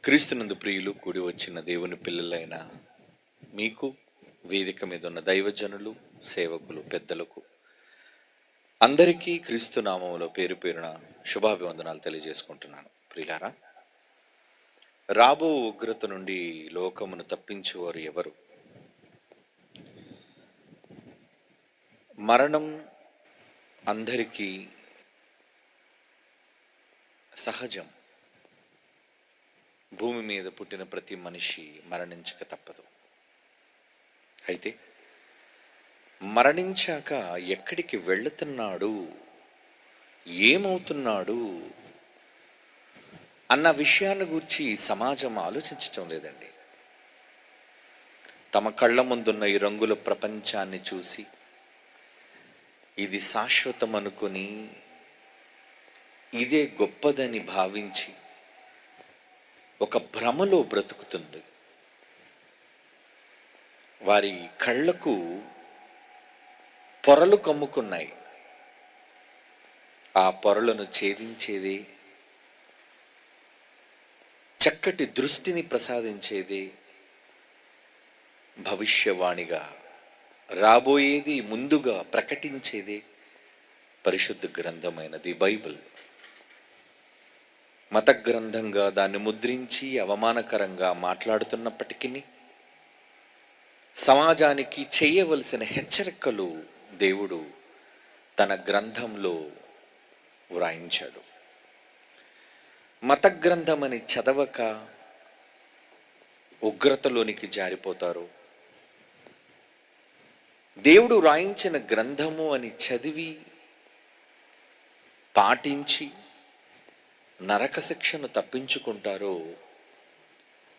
క్రీస్తునందు ప్రియులు కూడి వచ్చిన దేవుని పిల్లలైన మీకు, వేదిక మీద ఉన్న దైవజనులు, సేవకులు, పెద్దలకు అందరికీ క్రీస్తు నామములో పేరు పేరున శుభాభివందనాలు తెలియజేసుకుంటున్నాను. ప్రియులారా, రాబో ఉగ్రత నుండి లోకమును తప్పించేవారు ఎవరు? మరణం అందరికీ సహజం. భూమి మీద పుట్టిన ప్రతి మనిషి మరణించక తప్పదు. అయితే మరణించాక ఎక్కడికి వెళుతున్నాడు, ఏమవుతున్నాడు అన్న విషయాన్ని గురించి సమాజం ఆలోచించటం లేదండి. తమ కళ్ళ ముందున్న ఈ రంగుల ప్రపంచాన్ని చూసి ఇది శాశ్వతం అనుకుని, ఇదే గొప్పదని భావించి ఒక భ్రమలో బ్రతుకుతుంది. వారి కళ్ళకు పొరలు కమ్ముకున్నాయి. ఆ పొరలను ఛేదించేదే, చక్కటి దృష్టిని ప్రసాదించేదే భవిష్యవాణిగా రాబోయేది ముందుగా ప్రకటించేదే పరిశుద్ధ గ్రంథమైనది బైబిల్. మత గ్రంథంగా దాన్ని ముద్రించి అవమానకరంగా మాట్లాడుతున్నప్పటికీ సమాజానికి చేయవలసిన హెచ్చరికలు దేవుడు తన గ్రంథంలో వ్రాయించాడు. మత గ్రంథమని చదవక ఉగ్రతలోనికి జారిపోతారు. దేవుడు వ్రాయించిన గ్రంథము అని చదివి పాటించి నరక శిక్షను తప్పించుకుంటారో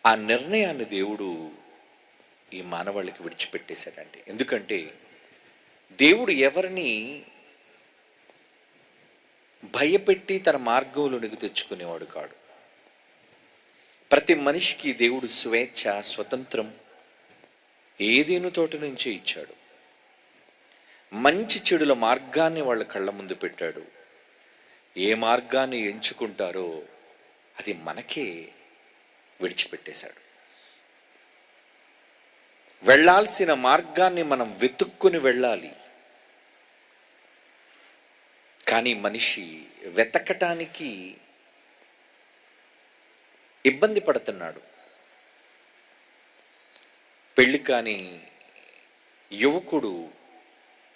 ఆ నిర్ణయాన్ని దేవుడు ఈ మానవాళికి విడిచిపెట్టేశాడండి. ఎందుకంటే దేవుడు ఎవరిని భయపెట్టి తన మార్గంలోనికి తెచ్చుకునేవాడు కాడు. ప్రతి మనిషికి దేవుడు స్వేచ్ఛ, స్వతంత్రం ఏదేను తోట నుంచే ఇచ్చాడు. మంచి చెడుల మార్గాన్ని వాళ్ళ కళ్ళ ముందు పెట్టాడు. ఏ మార్గాన్ని ఎంచుకుంటారో అది మనకే విడిచిపెట్టేశాడు. వెళ్ళాల్సిన మార్గాన్ని మనం వెతుక్కుని వెళ్ళాలి. కానీ మనిషి వెతకటానికి ఇబ్బంది పడుతున్నాడు. పెళ్ళి కాని యువకుడు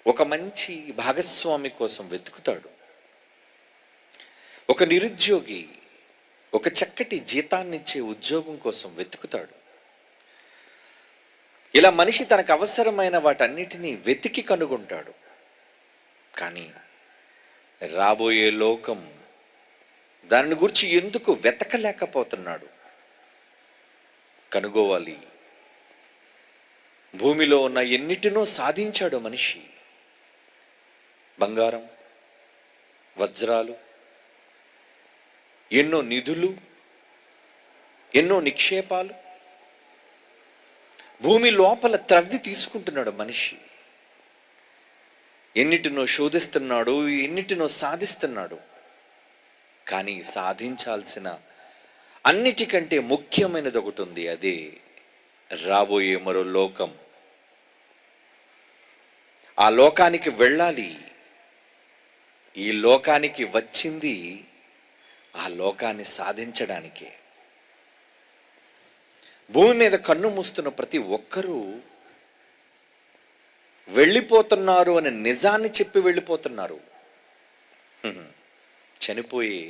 ఒక మంచి భాగస్వామి కోసం వెతుకుతాడు. ఒక నిరుద్యోగి ఒక చక్కటి జీతాన్నిచ్చే ఉద్యోగం కోసం వెతుకుతాడు. ఇలా మనిషి తనకు అవసరమైన వాటన్నిటినీ వెతికి కనుగొంటాడు. కానీ రాబోయే లోకం దాని గురించి ఎందుకు వెతకలేకపోతున్నాడు? కనుగోవాలి. భూమిలో ఉన్న ఎన్నిటినో సాధించాడు మనిషి. బంగారం, వజ్రాలు, ఎన్నో నిధులు, ఎన్నో నిక్షేపాలు భూమి లోపల త్రవ్వి తీసుకుంటున్నాడు మనిషి. ఎన్నిటినో శోధిస్తున్నాడు, ఎన్నిటినో సాధిస్తున్నాడు. కానీ సాధించాల్సిన అన్నిటికంటే ముఖ్యమైనది ఒకటి ఉంది. అదే రాబోయే మరో లోకం. ఆ లోకానికి వెళ్ళాలి. ఈ లోకానికి వచ్చింది ఆ లోకాన్ని సాధించడానికే. భూమి మీద కన్ను మూస్తున్న ప్రతి ఒక్కరూ వెళ్ళిపోతున్నారు అనే నిజాన్ని చెప్పి వెళ్ళిపోతున్నారు. చనిపోయి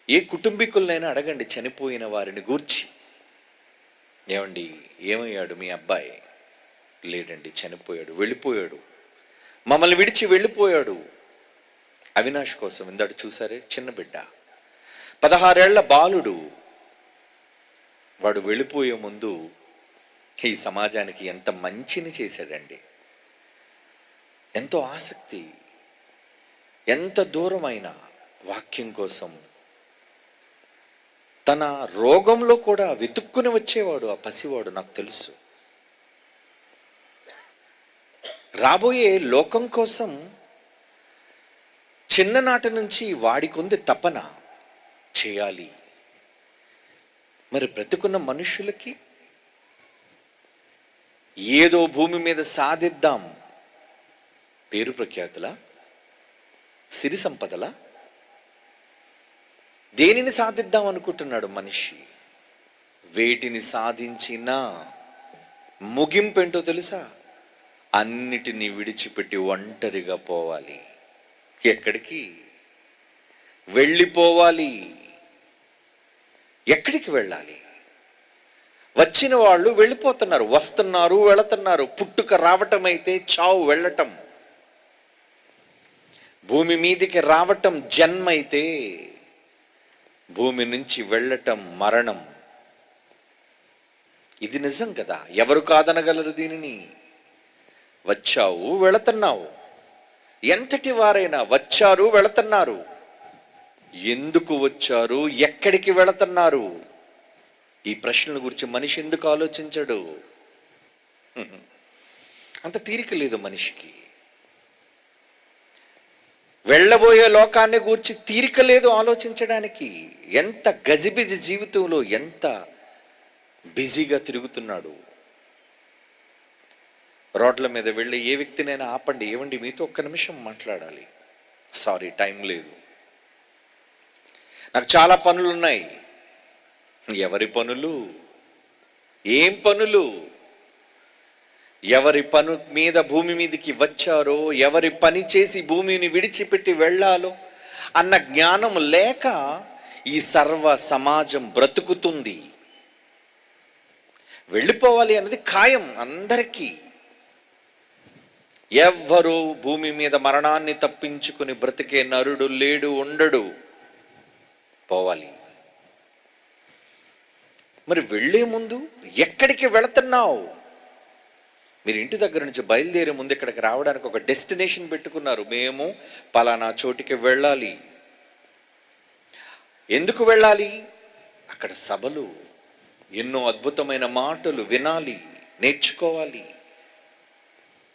ఏ కుటుంబీకులనైనా అడగండి, చనిపోయిన వారిని గూర్చి, ఏమండి ఏమయ్యాడు మీ అబ్బాయి? లేడండి, చనిపోయాడు, వెళ్ళిపోయాడు, మమ్మల్ని విడిచి వెళ్ళిపోయాడు. అవినాష్ కోసం ఇందాక చూసారే, చిన్న బిడ్డ, 16 ఏళ్ల బాలుడు. వాడు వెళ్ళిపోయే ముందు ఈ సమాజానికి ఎంత మంచిని చేశాడండి. ఎంతో ఆసక్తి, ఎంత దూరమైన వాక్యం కోసం తన రోగంలో కూడా వెతుక్కుని వచ్చేవాడు ఆ పసివాడు. నాకు తెలుసు. రాబోయే లోకం కోసం చిన్ననాటి నుంచి వాడికి ఉంది తపన. చేయాలి, మరి బ్రతుకున్న మనుషులకి ఏదో భూమి మీద సాధిద్దాం, పేరు ప్రఖ్యాతుల, సిరి సంపదల, దేనిని సాధిద్దాం అనుకుంటున్నాడు మనిషి? వేటిని సాధించినా ముగింపేంటో తెలుసా? అన్నిటినీ విడిచిపెట్టి ఒంటరిగా పోవాలి. ఎక్కడికి? వెళ్ళిపోవాలి. ఎక్కడికి వెళ్ళాలి? వచ్చిన వాళ్ళు వెళ్ళిపోతున్నారు, వస్తున్నారు, వెళుతున్నారు. పుట్టుక రావటం అయితే చావు వెళ్ళటం, భూమి మీదికి రావటం జన్మ అయితే భూమి నుంచి వెళ్ళటం మరణం. ఇది నిజం కదా, ఎవరు కాదనగలరు దీనిని? వచ్చావు, వెళుతున్నావు. ఎంతటి వారైనా వచ్చారు, వెళుతున్నారు. ఎందుకు వచ్చారు, ఎక్కడికి వెళుతున్నారు? ఈ ప్రశ్నల గురించి మనిషి ఎందుకు ఆలోచించడు? అంత తీరిక లేదు మనిషికి. వెళ్ళబోయే లోకాన్ని గూర్చి తీరిక లేదు ఆలోచించడానికి. ఎంత గజిబిజి జీవితంలో, ఎంత బిజీగా తిరుగుతున్నాడు. రోడ్ల మీద వెళ్ళి ఏ వ్యక్తినైనా ఆపండి, ఏమండి మీతో ఒక్క నిమిషం మాట్లాడాలి, సారీ టైం లేదు, నాకు చాలా పనులు ఉన్నాయి. ఎవరి పనులు? ఏం పనులు? ఎవరి పను మీద భూమి మీదకి వచ్చారో, ఎవరి పని చేసి భూమిని విడిచిపెట్టి వెళ్ళాలో అన్న జ్ఞానం లేక ఈ సర్వ సమాజం బ్రతుకుతుంది. వెళ్ళిపోవాలి అన్నది ఖాయం అందరికీ. ఎవ్వరూ భూమి మీద మరణాన్ని తప్పించుకుని బ్రతికే నరుడు లేడు, ఉండడు. పోవాలి. మరి వెళ్ళే ముందు ఎక్కడికి వెళుతున్నావు? మీరు ఇంటి దగ్గర నుంచి బయలుదేరే ముందు ఇక్కడికి రావడానికి ఒక డెస్టినేషన్ పెట్టుకున్నారు. మేము పలానా చోటికి వెళ్ళాలి. ఎందుకు వెళ్ళాలి? అక్కడ సభలు, ఎన్నో అద్భుతమైన మాటలు వినాలి, నేర్చుకోవాలి.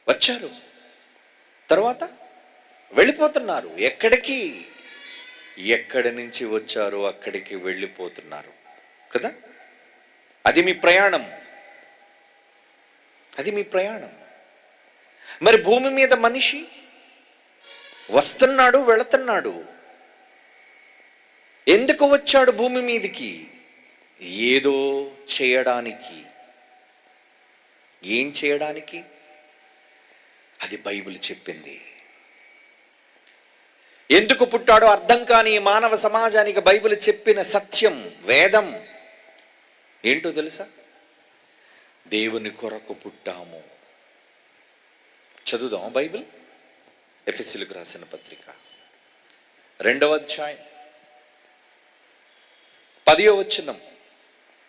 వచ్చారు, తర్వాత వెళ్ళిపోతున్నారు. ఎక్కడికి? ఎక్కడి నుంచి వచ్చారో అక్కడికి వెళ్ళిపోతున్నారు కదా. అది మీ ప్రయాణం, అది మీ ప్రయాణం. మరి భూమి మీద మనిషి వస్తున్నాడు, వెళుతున్నాడు. ఎందుకు వచ్చాడు భూమి మీదకి? ఏదో చేయడానికి. ఏం చేయడానికి? అది బైబిల్ చెప్పింది. ఎందుకు పుట్టాడో అర్థం కాని మానవ సమాజానికి బైబిల్ చెప్పిన సత్యం, వేదం ఏంటో తెలుసా? దేవుని కొరకు పుట్టాము. చదువుదాం బైబిల్. ఎఫెసీయులకు రాసిన పత్రిక 2వ అధ్యాయం 10వ వచనం.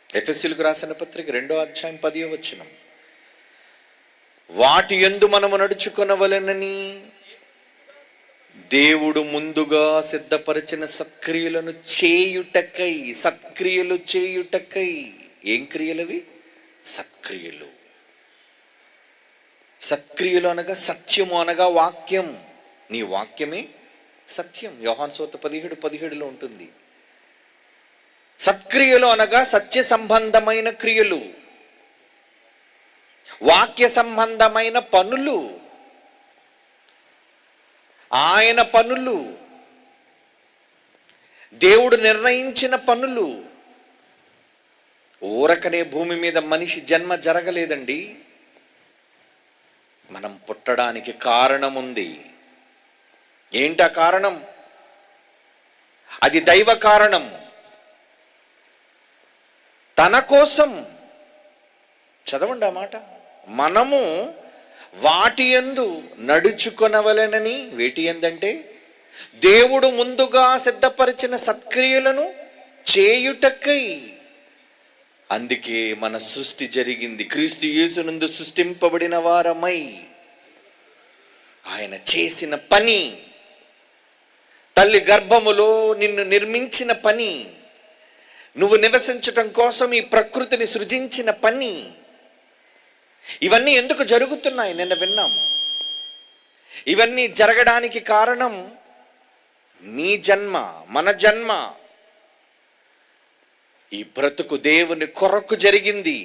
ఎఫెసీయులకు రాసిన పత్రిక 2వ అధ్యాయం 10వ వచనం. వాటి యందు మనము నడుచుకొనవలెనని దేవుడు ముందుగా సిద్ధపరిచిన సత్క్రియలను చేయుటకై. సత్క్రియలు చేయుటకై. ఏం క్రియలవి? సత్క్రియలు. సత్క్రియలు అనగా సత్యము, అనగా వాక్యం. నీ వాక్యమే సత్యం. యోహాను సువార్త 17:17 ఉంటుంది. సత్క్రియలు అనగా సత్య సంబంధమైన క్రియలు, వాక్య సంబంధమైన పనులు, ఆయన పనులు, దేవుడు నిర్ణయించిన పనులు. ఊరకనే భూమి మీద మనిషి జన్మ జరగలేదండి. మనం పుట్టడానికి కారణం ఉంది. ఏంటా కారణం? అది దైవ కారణం. తన కోసం. చదవండి ఆ మాట. మనము వాటి యందు నడుచుకొనవలెనని. వేటి యందంటే దేవుడు ముందుగా సిద్ధపరిచిన సత్క్రియలను చేయుటకై. అందుకే మన సృష్టి జరిగింది. క్రీస్తు యేసునందు సృష్టింపబడిన వారమై ఆయన చేసిన పని, తల్లి గర్భములో నిన్ను నిర్మించిన పని, నువ్వు నివసించటం కోసం ఈ ప్రకృతిని సృజించిన పని, ఇవన్నీ ఎందుకు జరుగుతున్నాయి? నిన్న విన్నాం. ఇవన్నీ జరగడానికి కారణం నీ జన్మ, మన జన్మ. ఈ బ్రతుకు దేవుని కొరకు జరిగింది.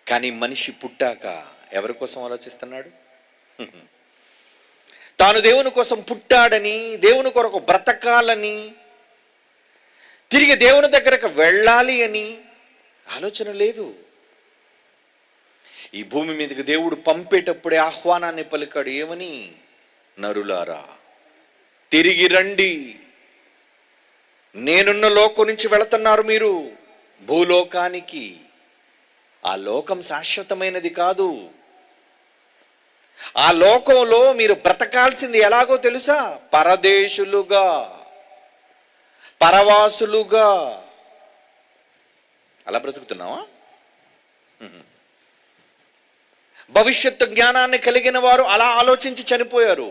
కానీ మనిషి పుట్టాక ఎవరి కోసం ఆలోచిస్తున్నాడు? తాను దేవుని కోసం పుట్టాడని, దేవుని కొరకు బ్రతకాలని, తిరిగి దేవుని దగ్గరకు వెళ్ళాలి అని ఆలోచన లేదు. ఈ భూమి మీదకి దేవుడు పంపేటప్పుడే ఆహ్వానాన్ని పలికాడు. ఏమని? నరులారా తిరిగి రండి, నేనున్న లోకం నుంచి వెళుతున్నారు మీరు భూలోకానికి. ఆ లోకం శాశ్వతమైనది కాదు. ఆ లోకంలో మీరు బ్రతకాల్సింది ఎలాగో తెలుసా? పరదేశులుగా, పరవాసులుగా. అలా బ్రతుకుతున్నావా? భవిష్యత్తు జ్ఞానాన్ని కలిగిన వారు అలా ఆలోచించి చనిపోయారు.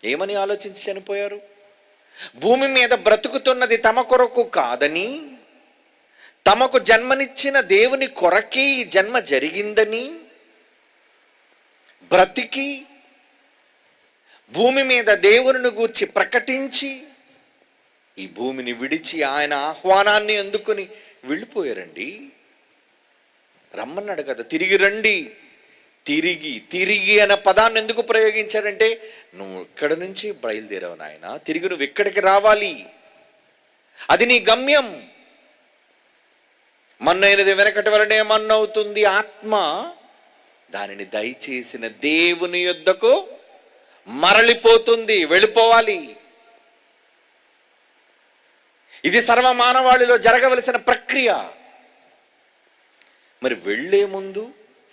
ఏమని ఆలోచించి చనిపోయారు? భూమి మీద బ్రతుకుతున్నది తమ కొరకు కాదని, తమకు జన్మనిచ్చిన దేవుని కొరకే ఈ జన్మ జరిగిందని బ్రతికి భూమి మీద దేవుని గూర్చి ప్రకటించి ఈ భూమిని విడిచి ఆయన ఆహ్వానాన్ని అందుకొని వెళ్ళిపోయారండి. రమ్మన్నాడు కదా, తిరిగి రండి. తిరిగి అనే పదాన్ని ఎందుకు ప్రయోగించారంటే, నువ్వు ఇక్కడి నుంచి బయలుదేరావు నాయన, తిరిగి నువ్వు ఇక్కడికి రావాలి. అది నీ గమ్యం. మన్నైనది వెనకటి వలనే మన్నవుతుంది. ఆత్మ దానిని దయచేసిన దేవుని యొద్దకు మరలిపోతుంది, వెళ్ళిపోవాలి. ఇది సర్వ మానవాళిలో జరగవలసిన ప్రక్రియ. మరి వెళ్ళే ముందు,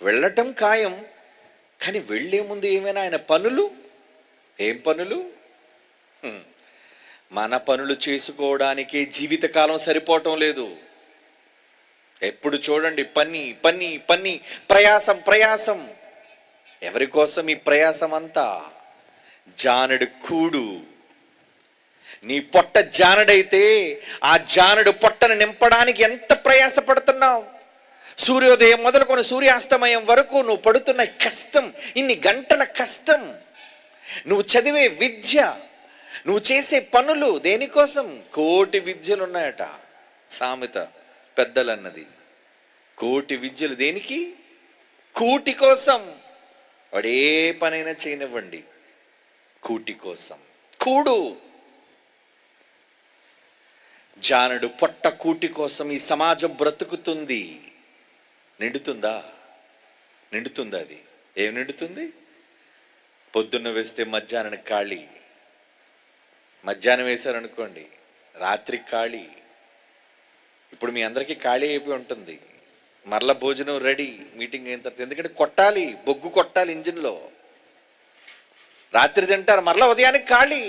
వెళ్ళటం ఖాయం, కానీ వెళ్ళే ముందు ఏమైనా ఆయన పనులు? ఏం పనులు? మన పనులు చేసుకోవడానికే జీవితకాలం సరిపోవటం లేదు. ఎప్పుడు చూడండి పని పని పని, ప్రయాసం ప్రయాసం. ఎవరి కోసం ఈ ప్రయాసం అంతా? జానడు కూడు. నీ పొట్ట జానడైతే ఆ జానడు పొట్టను నింపడానికి ఎంత ప్రయాసపడుతున్నావు? సూర్యోదయం మొదలుకొని సూర్యాస్తమయం వరకు నువ్వు పడుతున్న కష్టం, ఇన్ని గంటల కష్టం, నువ్వు చదివే విద్య, నువ్వు చేసే పనులు దేనికోసం? కోటి విద్యలు ఉన్నాయట సామెత పెద్దలన్నది. కోటి విద్యలు దేనికి? కూటి కోసం. వాడే పనైనా చేయనివ్వండి, కూటి కోసం. కూడు. జానడు పొట్ట కూటి కోసం ఈ సమాజం బ్రతుకుతుంది. నిండుతుందా? నిండుతుందా? అది ఏం నిండుతుంది? పొద్దున్న వేస్తే మధ్యాహ్నం ఖాళీ, మధ్యాహ్నం వేశారనుకోండి రాత్రి ఖాళీ. ఇప్పుడు మీ అందరికీ ఖాళీ అయిపోయి ఉంటుంది. మరలా భోజనం రెడీ, మీటింగ్ అయిన తర్వాత. ఎందుకంటే కొట్టాలి, బొగ్గు కొట్టాలి ఇంజిన్లో. రాత్రి తింటారు, మరలా ఉదయానికి ఖాళీ.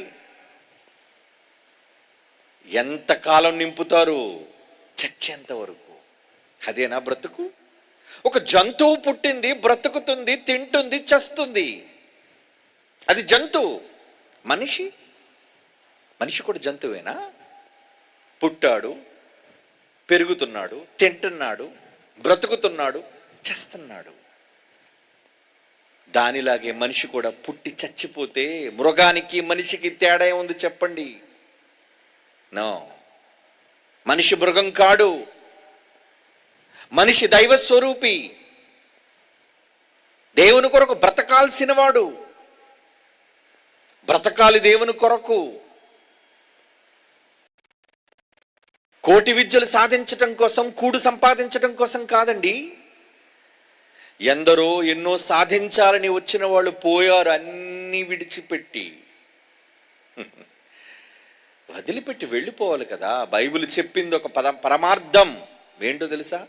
ఎంతకాలం నింపుతారు? చచ్చేంత వరకు. అదేనా బ్రతుకు? ఒక జంతువు పుట్టింది, బ్రతుకుతుంది, తింటుంది, చస్తుంది. అది జంతువు. మనిషి కూడా జంతువేనా? పుట్టాడు, పెరుగుతున్నాడు, తింటున్నాడు, బ్రతుకుతున్నాడు, చస్తున్నాడు. దానిలాగే మనిషి కూడా పుట్టి చచ్చిపోతే మృగానికి మనిషికి తేడా ఉంది చెప్పండి? నో. మనిషి మృగం కాడు. మనిషి దైవ స్వరూపి, దేవుని కొరకు బ్రతకాల్సిన వాడు. బ్రతకాలి దేవుని కొరకు. కోటి విద్యలు సాధించటం కోసం, కూడు సంపాదించటం కోసం కాదండి. ఎందరో ఎన్నో సాధించాలని వచ్చిన వాళ్ళు పోయారు, అన్నీ విడిచిపెట్టి. వదిలిపెట్టి వెళ్ళిపోవాలి కదా. బైబిల్ చెప్పింది ఒక పరమార్థం ఏంటో తెలుసా?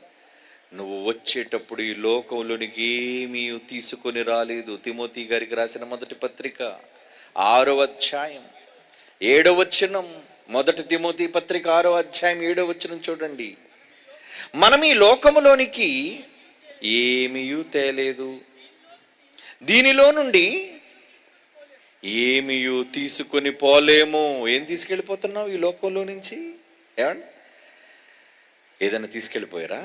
నువ్వు వచ్చేటప్పుడు ఈ లోకంలోనికి ఏమీ తీసుకొని రాలేదు. తిమోతి గారికి రాసిన మొదటి పత్రిక 6వ అధ్యాయం 7వ వచనం. మొదటి తిమోతి పత్రిక 6వ అధ్యాయం 7వ వచనం చూడండి. మనం ఈ లోకములోనికి ఏమీ తేలేదు, దీనిలో నుండి ఏమీ తీసుకొని పోలేము. ఏం తీసుకెళ్ళిపోతున్నావు ఈ లోకంలో నుంచి? ఏమండి, ఏదైనా తీసుకెళ్ళిపోయారా?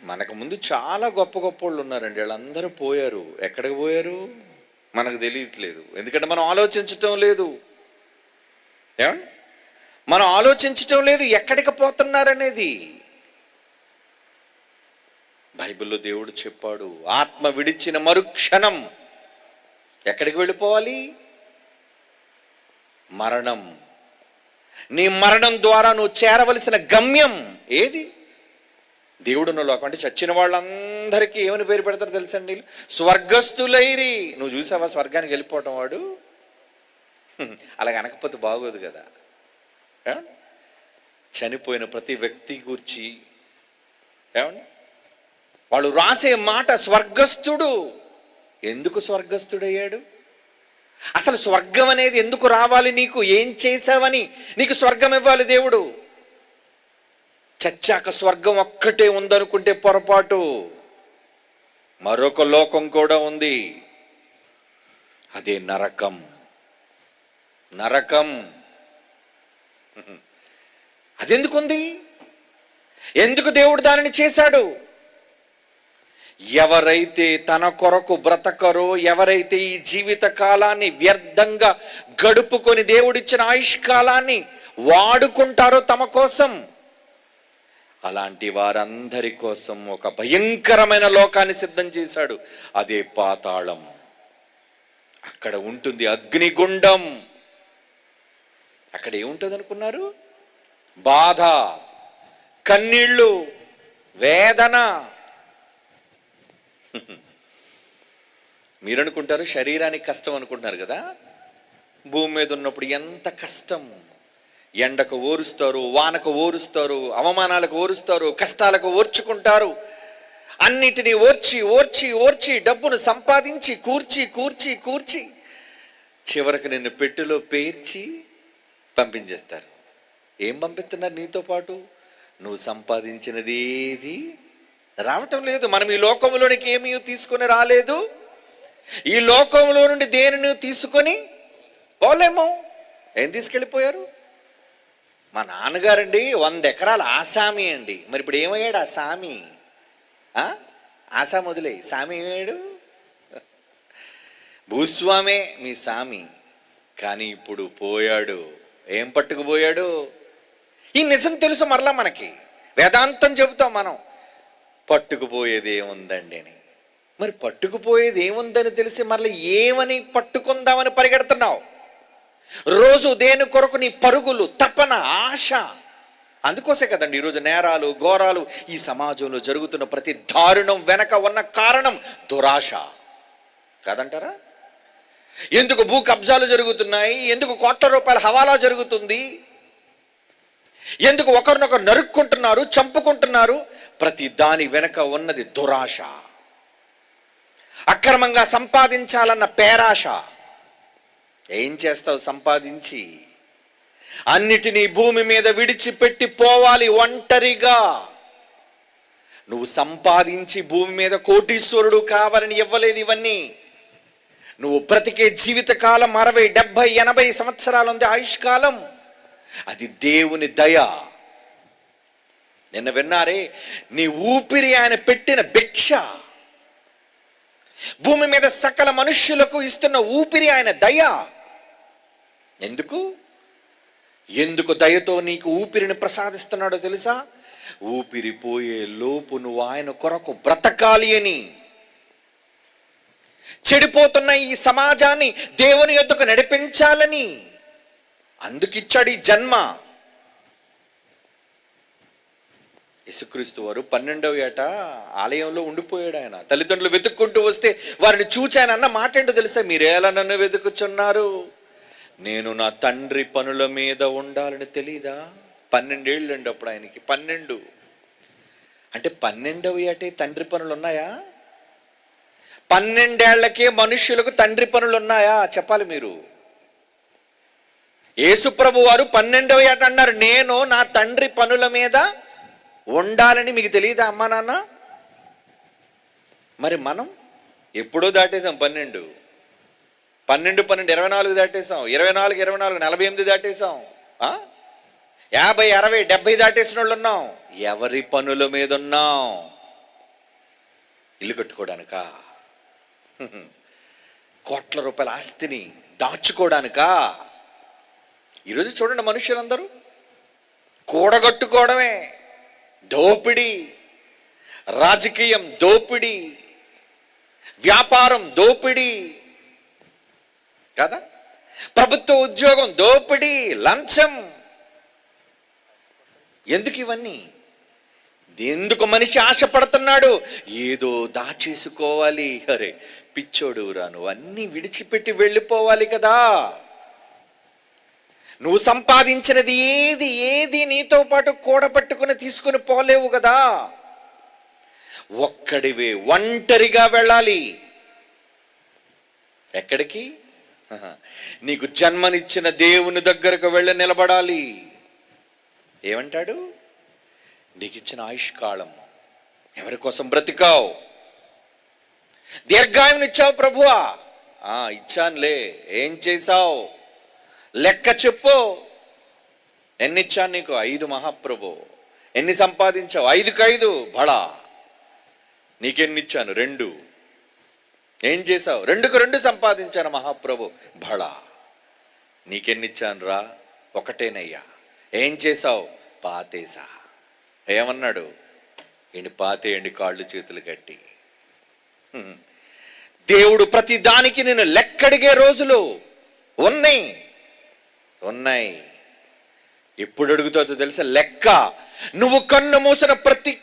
మనకు ముందు చాలా గొప్ప గొప్ప వాళ్ళు ఉన్నారండి, వాళ్ళందరూ పోయారు. ఎక్కడికి పోయారు మనకు తెలియట్లేదు, ఎందుకంటే మనం ఆలోచించటం లేదు. ఏమండి, మనం ఆలోచించటం లేదు ఎక్కడికి పోతున్నారనేది. బైబిల్లో దేవుడు చెప్పాడు, ఆత్మ విడిచిన మరుక్షణం ఎక్కడికి వెళ్ళిపోవాలి? మరణం. నీ మరణం ద్వారా నువ్వు చేరవలసిన గమ్యం ఏది? దేవుడున్న లోకం. అంటే చచ్చిన వాళ్ళందరికీ ఏమని పేరు పెడతారు తెలుసండి? స్వర్గస్థులైరి. నువ్వు చూసావా స్వర్గానికి వెళ్ళిపోవటం? వాడు అలా అనకపోతే బాగోదు కదా. చనిపోయిన ప్రతి వ్యక్తి గురించి ఏమండి వాళ్ళు రాసే మాట స్వర్గస్థుడు. ఎందుకు స్వర్గస్థుడయ్యాడు? అసలు స్వర్గం అనేది ఎందుకు రావాలి? నీకు ఏం చేశావని నీకు స్వర్గం ఇవ్వాలి దేవుడు? చచ్చాక స్వర్గం ఒక్కటే ఉందనుకుంటే పొరపాటు. మరొక లోకం కూడా ఉంది, అదే నరకం. నరకం అదెందుకుంది? ఎందుకు దేవుడు దానిని చేశాడు? ఎవరైతే తన కొరకు బ్రతకరో, ఎవరైతే ఈ జీవిత కాలాన్ని వ్యర్థంగా గడుపుకొని దేవుడిచ్చిన ఆయుష్కాలాన్ని వాడుకుంటారో తమ కోసం, అలాంటి వారందరి కోసం ఒక భయంకరమైన లోకాన్ని సిద్ధం చేశాడు. అదే పాతాళం. అక్కడ ఉంటుంది అగ్నిగుండం. అక్కడ ఏముంటుంది అనుకున్నారు? బాధ, కన్నీళ్ళు, వేదన. మీరు అనుకుంటారు శరీరానికి కష్టం అనుకుంటున్నారు కదా. భూమి మీద ఉన్నప్పుడు ఎంత కష్టం. ఎండకు ఓరుస్తారు, వానకు ఓరుస్తారు, అవమానాలకు ఓరుస్తారు, కష్టాలకు ఓర్చుకుంటారు. అన్నిటినీ ఓర్చి ఓర్చి ఓర్చి డబ్బును సంపాదించి కూర్చి కూర్చి కూర్చి చివరికి నిన్ను పెట్టెలో పేర్చి పంపించేస్తారు. ఏం పంపిస్తున్నారు నీతో పాటు? నువ్వు సంపాదించినది ఏది రావటం లేదు. మనం ఈ లోకంలోనికి ఏమీ తీసుకొని రాలేదు. ఈ లోకంలో నుండి దేనిని తీసుకొని పోలేము. ఏం తీసుకెళ్ళిపోయారు? మా నాన్నగారండి 100 ఎకరాల ఆసామి అండి. మరి ఇప్పుడు ఏమయ్యాడు ఆ సామి? ఆసామి వదిలే సామి ఏమయ్యాడు? భూస్వామే మీ సామి. కానీ ఇప్పుడు పోయాడు. ఏం పట్టుకుపోయాడు? ఈ నిజం తెలుసు మరలా మనకి. వేదాంతం చెబుతాం మనం. పట్టుకుపోయేది ఏముందండి అని. మరి పట్టుకుపోయేది ఏముందని తెలిసి మరలా ఏమని పట్టుకుందామని పరిగెడుతున్నావు? రోజు దేని కొరకు నీ పరుగులు, తపన, ఆశ. అందుకోసే కదండి ఈరోజు నేరాలు, ఘోరాలు, ఈ సమాజంలో జరుగుతున్న ప్రతి దారుణం వెనక ఉన్న కారణం దురాశ కాదంటారా? ఎందుకు భూ కబ్జాలు జరుగుతున్నాయి? ఎందుకు కోట్ల రూపాయల హవాలా జరుగుతుంది? ఎందుకు ఒకరినొకరు నరుక్కుంటున్నారు, చంపుకుంటున్నారు? ప్రతి దాని వెనక ఉన్నది దురాశ. అక్రమంగా సంపాదించాలన్న పేరాశ. ఏం చేస్తావు సంపాదించి? అన్నిటినీ భూమి మీద విడిచిపెట్టి పోవాలి ఒంటరిగా. నువ్వు సంపాదించి భూమి మీద కోటీశ్వరుడు కావాలని ఇవ్వలేదు ఇవన్నీ. నువ్వు బ్రతికే జీవితకాలం 60, 70, 80 సంవత్సరాలు ఉంది ఆయుష్కాలం. అది దేవుని దయ. నిన్న విన్నారే, నీ ఊపిరి ఆయన పెట్టిన భిక్ష. భూమి మీద సకల మనుష్యులకు ఇస్తున్న ఊపిరి ఆయన దయ. ఎందుకు దయతో నీకు ఊపిరిని ప్రసాదిస్తున్నాడో తెలుసా? ఊపిరి పోయే లోపు నువ్వు ఆయన కొరకు బ్రతకాలి అని. చెడిపోతున్న ఈ సమాజాన్ని దేవుని యొద్దకు నడిపించాలని. అందుకిచ్చాడు ఈ జన్మ. యేసుక్రీస్తు వారు 12వ ఏట ఆలయంలో ఉండిపోయాడు. ఆయన తల్లిదండ్రులు వెతుక్కుంటూ వస్తే వారిని చూచి ఆయన అన్న మాట ఏంటో తెలుసా? మీరేలా నన్ను వెతుకుచున్నారు? నేను నా తండ్రి పనుల మీద ఉండాలని తెలీదా? 12 ఏళ్ళు అండి అప్పుడు ఆయనకి. 12 అంటే 12వ ఏటే తండ్రి పనులు ఉన్నాయా? 12 ఏళ్లకే మనుష్యులకు తండ్రి పనులు ఉన్నాయా? చెప్పాలి మీరు. యేసుప్రభు వారు 12వ ఏట అన్నారు, నేను నా తండ్రి పనుల మీద ఉండాలని. మీకు తెలియదా అమ్మా నాన్న? మరి మనం ఎప్పుడో దాటేసాం 12, 24 దాటేసాం, 24, 48 దాటేసాం, 50, 60, 70 దాటేసిన వాళ్ళు ఉన్నాం. ఎవరి పనుల మీద ఉన్నాం? ఇల్లు కట్టుకోవడానికా? కోట్ల రూపాయల ఆస్తిని దాచుకోవడానికా? ఈరోజు చూడండి, మనుషులందరూ కూడగట్టుకోవడమే దోపిడీ, రాజకీయం దోపిడీ, వ్యాపారం దోపిడీ కదా, ప్రభుత్వ ఉద్యోగం దోపిడీ, లంచం. ఎందుకు ఇవన్నీ? ఎందుకు మనిషి ఆశపడుతున్నాడు? ఏదో దాచేసుకోవాలి. అరే పిచ్చోడు రా, నువ్వు అన్నీ విడిచిపెట్టి వెళ్ళిపోవాలి కదా. నువ్వు సంపాదించినది ఏది ఏది నీతో పాటు కూడబట్టుకుని తీసుకుని పోలేవు కదా. ఒక్కడివే ఒంటరిగా వెళ్ళాలి. ఎక్కడికి? నీకు జన్మనిచ్చిన దేవుని దగ్గరకు వెళ్ళి నిలబడాలి. ఏమంటాడు? నీకు ఇచ్చిన ఆయుష్కాలం ఎవరి కోసం బ్రతికావు? దీర్ఘాయునిచ్చావు ప్రభువా. ఇచ్చానులే. ఏం చేశావు? లెక్క చెప్పు. ఎన్నిచ్చాను నీకు? 5 మహాప్రభు. ఎన్ని సంపాదించావు? 5కి 5 బడా. నీకెన్నిచ్చాను? 2. ఏం చేశావు? 2కు 2 సంపాదించాను మహాప్రభు. బడా. నీకెన్నిచ్చాను రా? 1 ఏం చేశావు? పాతేసా. ఏమన్నాడు? ఈయన పాతేయండి కాళ్ళు చేతులు కట్టి. దేవుడు ప్రతి దానికి నేను లెక్కడిగే రోజులు ఉన్నాయి. ఎప్పుడు అడుగుతాదో తెలుసా? లెక్క. నువ్వు కన్ను మూసిన ప్రతి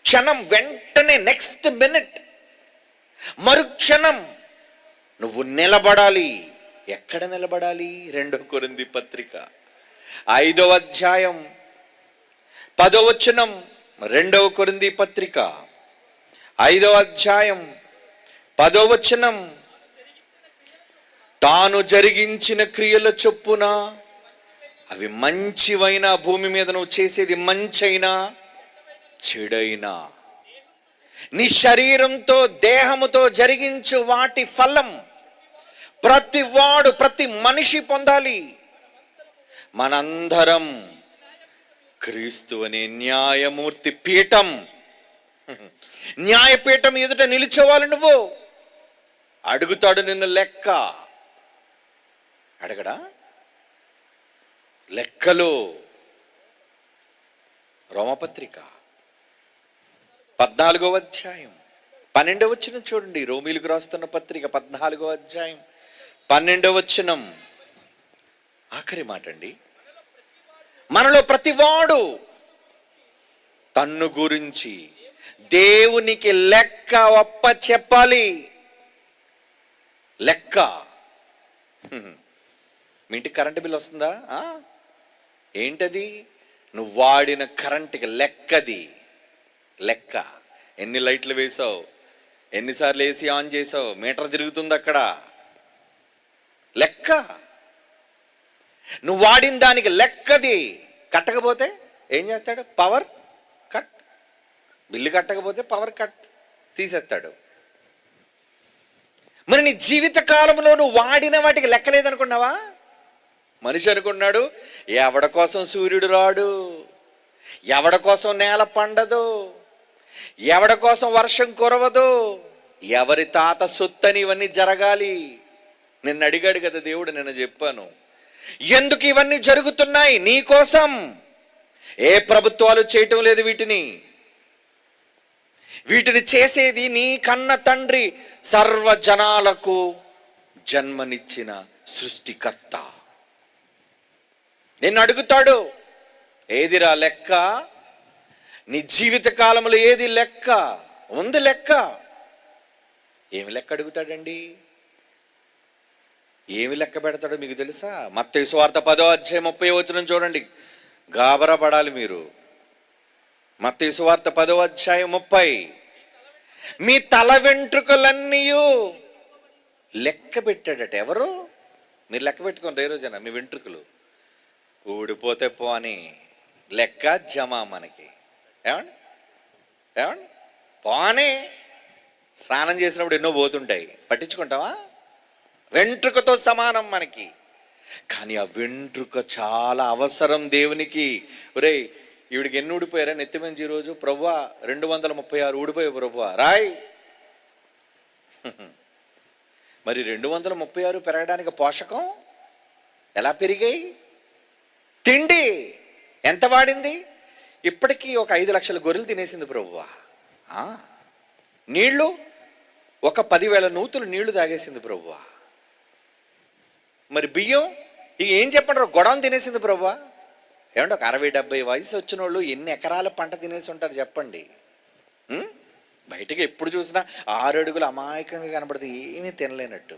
క్షణం వెంటనే, నెక్స్ట్ మినిట్, మరుక్షణం నువ్వు నిలబడాలి. ఎక్కడ నిలబడాలి? 2 కొరింథీ పత్రిక 5వ అధ్యాయం 10వ వచనం. 2వ కొరింథీ పత్రిక 5వ అధ్యాయం 10వ వచనం. తాను జరిగించిన క్రియల చొప్పున అవి మంచివైనా, భూమి మీద నువ్వు చేసేది మంచైనా చెడైనా, నీ శరీరంతో దేహముతో జరిగించు వాటి ఫలం ప్రతి మనిషి పొందాలి. మనందరం క్రీస్తు అనే న్యాయమూర్తి పీఠం, న్యాయపీఠం ఎదుట నిలిచేవాళ్ళు. నువ్వు అడుగుతాడు నిన్ను లెక్క. అడగడా? లెక్కలు. రోమపత్రిక 14వ అధ్యాయం 12వ వచనం చూడండి. రోమీలకు రాస్తున్న పత్రిక 14వ అధ్యాయం 12వ వచనం. ఆఖరి మాట అండి. మనలో ప్రతివాడు తన్ను గురించి దేవునికి లెక్క ఒప్ప చెప్పాలి. లెక్క. మీ ఇంటికి కరెంటు బిల్ వస్తుందా? ఏంటది? నువ్వు వాడిన కరెంటుకి లెక్కది. లెక్క. ఎన్ని లైట్లు వేసావు, ఎన్నిసార్లు ఏసీ ఆన్ చేసావు, మీటర్ తిరుగుతుంది అక్కడ. లెక్క. నువ్వు వాడిన దానికి లెక్కది. కట్టకపోతే ఏం చేస్తాడు? Power cut. బిల్లు కట్టకపోతే పవర్ కట్ తీసేస్తాడు. మరి నీ జీవిత కాలంలో నువ్వు వాడిన వాటికి లెక్కలేదనుకున్నావా? మనిషి అనుకున్నాడు, ఎవడ కోసం సూర్యుడు రాడు, ఎవడ కోసం నేల పండదు, ఎవడ కోసం వర్షం కురవదు, ఎవరి తాత సొత్తని ఇవన్నీ జరగాలి. నిన్ను అడిగాడు కదా దేవుడు. నిన్న చెప్పాను ఎందుకు ఇవన్నీ జరుగుతున్నాయి. నీ కోసం. ఏ ప్రభుత్వాలు చేయటం లేదు వీటిని చేసేది నీ కన్న తండ్రి, సర్వజనాలకు జన్మనిచ్చిన సృష్టికర్త. నిన్ను అడుగుతాడు, ఏదిరా లెక్క? నీ జీవిత కాలంలో ఏది లెక్క ఉంది? లెక్క. ఏమి లెక్క అడుగుతాడండి? ఏమి లెక్క పెడతాడో మీకు తెలుసా? మత్తయి సువార్త 10వ అధ్యాయం 30వ వచనం చూడండి. గాబరా పడాలి మీరు. మత్తయి సువార్త 10వ అధ్యాయం 30. మీ తల వెంట్రుకలన్నీ లెక్క పెట్టాడట. ఎవరు? మీరు లెక్క పెట్టుకోండి. ఏ రోజైనా మీ వెంట్రుకలు ఊడిపోతే పోని లెక్క జమ మనకి. ఏమండి పోనీ. స్నానం చేసినప్పుడు ఎన్నో పోతుంటాయి, పట్టించుకుంటావా? వెంట్రుకతో సమానం మనకి. కానీ ఆ వెంట్రుక చాలా అవసరం దేవునికి. ఒరేయ్, ఈవిడికి ఎన్ని ఊడిపోయారా నెత్తిమంచి ఈరోజు? ప్రభువా 236 ఊడిపోయావు ప్రభువా, రాయ్. మరి 236 పెరగడానికి పోషకం ఎలా పెరిగాయి? తిండి. ఎంత వాడింది? ఇప్పటికీ ఒక 5 లక్షల గొర్రెలు తినేసింది ప్రభువా. నీళ్లు ఒక 10,000 నూతులు నీళ్లు తాగేసింది ప్రభువా. మరి బియ్యం ఇక ఏం చెప్పండి, గొడవను తినేసింది ప్రభువా. ఏమంటే ఒక 60-70 వయసు వచ్చిన వాళ్ళు ఎన్ని ఎకరాల పంట తినేసి ఉంటారు చెప్పండి. బయటకి ఎప్పుడు చూసినా 6 అడుగులు అమాయకంగా కనబడుతుంది, ఏమీ తినలేనట్టు.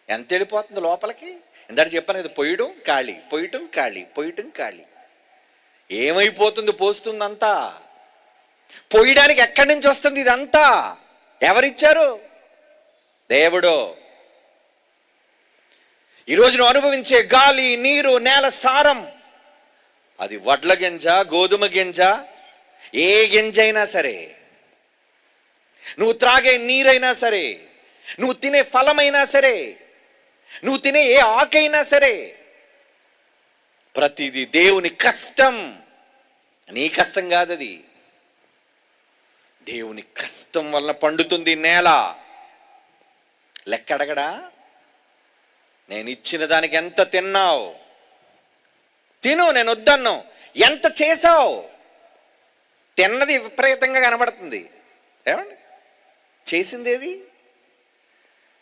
ఎంత వెళ్ళిపోతుంది లోపలికి? ఇందాక చెప్పాను ఇది పొయ్యడం ఖాళీ, పొయ్యటం ఖాళీ, పొయ్యటం ఖాళీ. ఏమైపోతుంది పోస్తుందంతా? పొయ్యడానికి ఎక్కడి నుంచి వస్తుంది ఇదంతా? ఎవరిచ్చారు? దేవుడు. ఈరోజు నువ్వు అనుభవించే గాలి, నీరు, నేల సారం, అది వడ్ల గింజ, గోధుమ గింజ, ఏ గింజ అయినా సరే, నువ్వు త్రాగే నీరైనా సరే, నువ్వు తినే ఫలమైనా సరే, నువ్వు తినే ఏ ఆకైనా సరే, ప్రతిదీ దేవుని కష్టం. నీ కష్టం కాదది, దేవుని కష్టం వలన పండుతుంది నేల. లెక్కడగడా? నేను ఇచ్చిన దానికి ఎంత తిన్నావు? తిను, నేను వద్దన్ను. ఎంత చేసావు? తిన్నది విపరీతంగా కనబడుతుంది. ఏమండి చేసిందేది?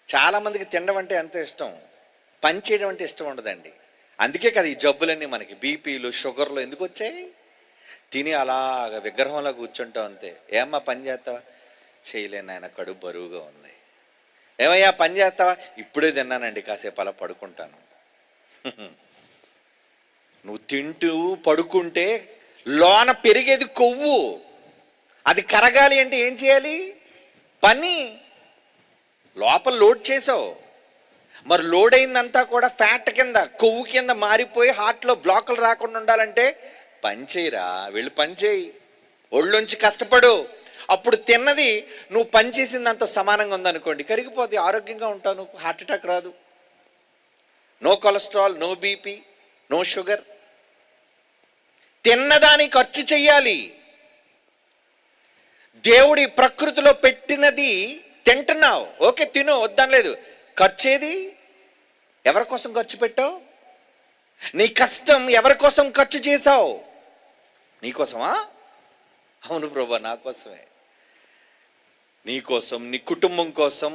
చాలామందికి తినడం అంటే ఎంత ఇష్టం, పని చేయడం అంటే ఇష్టం ఉండదండి. అందుకే కదా ఈ జబ్బులన్నీ మనకి, బీపీలు, షుగర్లు ఎందుకు వచ్చాయి? తిని అలాగ విగ్రహంలో కూర్చుంటాం అంతే. ఏమ్మా పని చేస్తావా? చేయలేను ఆయన, కడుపు బరువుగా ఉంది. ఏమయ్యా పని చేస్తావా? ఇప్పుడే తిన్నానండి, కాసేపు అలా పడుకుంటాను. నువ్వు తింటూ పడుకుంటే లోన పెరిగేది కొవ్వు, అది కరగాలి అంటే ఏం చేయాలి? పని. లోపల లోడ్ చేసావు, మరి లోడ్ అయిందంతా కూడా ఫ్యాట్ కింద, కొవ్వు కింద మారిపోయి హార్ట్లో బ్లాకులు రాకుండా ఉండాలంటే పని చేయరా, వెళ్ళి పని చేయి, ఒళ్ళొంచి కష్టపడు. అప్పుడు తిన్నది నువ్వు పని చేసిందంత సమానంగా ఉందనుకోండి, కరిగిపోద్ది, ఆరోగ్యంగా ఉంటావు, నువ్వు హార్ట్ అటాక్ రాదు. No cholesterol, no BP, no sugar. తిన్నదాని ఖర్చు చెయ్యాలి. దేవుడి ప్రకృతిలో పెట్టినది తింటున్నావు, ఓకే తిను, వద్దనలేదు. ఖర్చేది? ఎవరి కోసం ఖర్చు పెట్టావు? నీ కష్టం ఎవరి కోసం ఖర్చు చేశావు? నీకోసమా? అవును ప్రభా, నా కోసమే. నీ కోసం, నీ కుటుంబం కోసం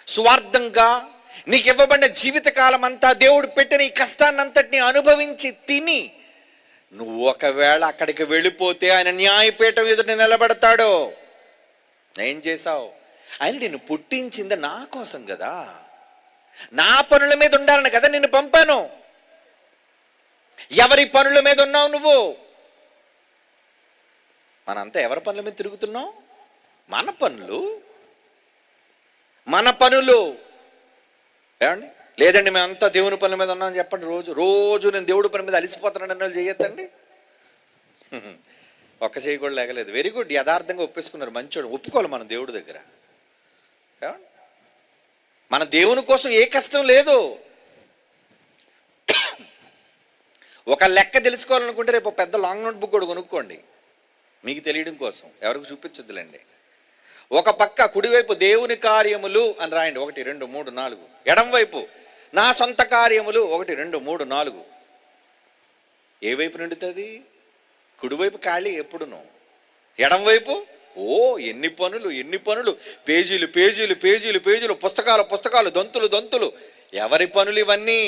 స్వార్థంగా నీకు ఇవ్వబడిన జీవితకాలం అంతా దేవుడు పెట్టిన ఈ కష్టాన్నంతటిని అనుభవించి తిని నువ్వు ఒకవేళ అక్కడికి వెళ్ళిపోతే ఆయన న్యాయపీఠం ఎదుట నిలబడతాడు. ఏం చేశావు? ఆయన నిన్ను పుట్టించింది నా కోసం కదా, నా పనుల మీద ఉండాలని కదా నిన్ను పంపాను. ఎవరి పనుల మీద ఉన్నావు నువ్వు? మనంతా ఎవరి పనుల మీద తిరుగుతున్నాం? మన పనులు, మన పనులు. ఏమండి లేదండి మేమంతా దేవుని పనుల మీద ఉన్నామని చెప్పండి. రోజు రోజు నేను దేవుడి పని మీద అలిసిపోతున్నాను అన్న వాళ్ళు చేయొద్దండి. ఒక్క చేయి కూడా లేగలేదు. వెరీ గుడ్, యథార్థంగా ఒప్పేసుకున్నారు, మంచోడు. ఒప్పుకోవాలి మన దేవుడి దగ్గర. ఏమండి మన దేవుని కోసం ఏ కష్టం లేదు. ఒక లెక్క తెలుసుకోవాలనుకుంటే రేపు పెద్ద లాంగ్ నోట్ బుక్ కూడా కొనుక్కోండి, మీకు తెలియడం కోసం, ఎవరికి చూపించొద్దులేండి. ఒక పక్క కుడివైపు దేవుని కార్యములు అని రాయండి, 1 2 3 4. ఎడం వైపు నా సొంత కార్యములు, 1 2 3 4. ఏ వైపు నిండుతుంది? కుడివైపు ఖాళీ ఎప్పుడును, ఎడం వైపు ఓ ఎన్ని పనులు, ఎన్ని పనులు, పేజీలు పేజీలు పేజీలు పేజీలు, పుస్తకాలు పుస్తకాలు, దంతులు దంతులు. ఎవరి పనులు ఇవన్నీ?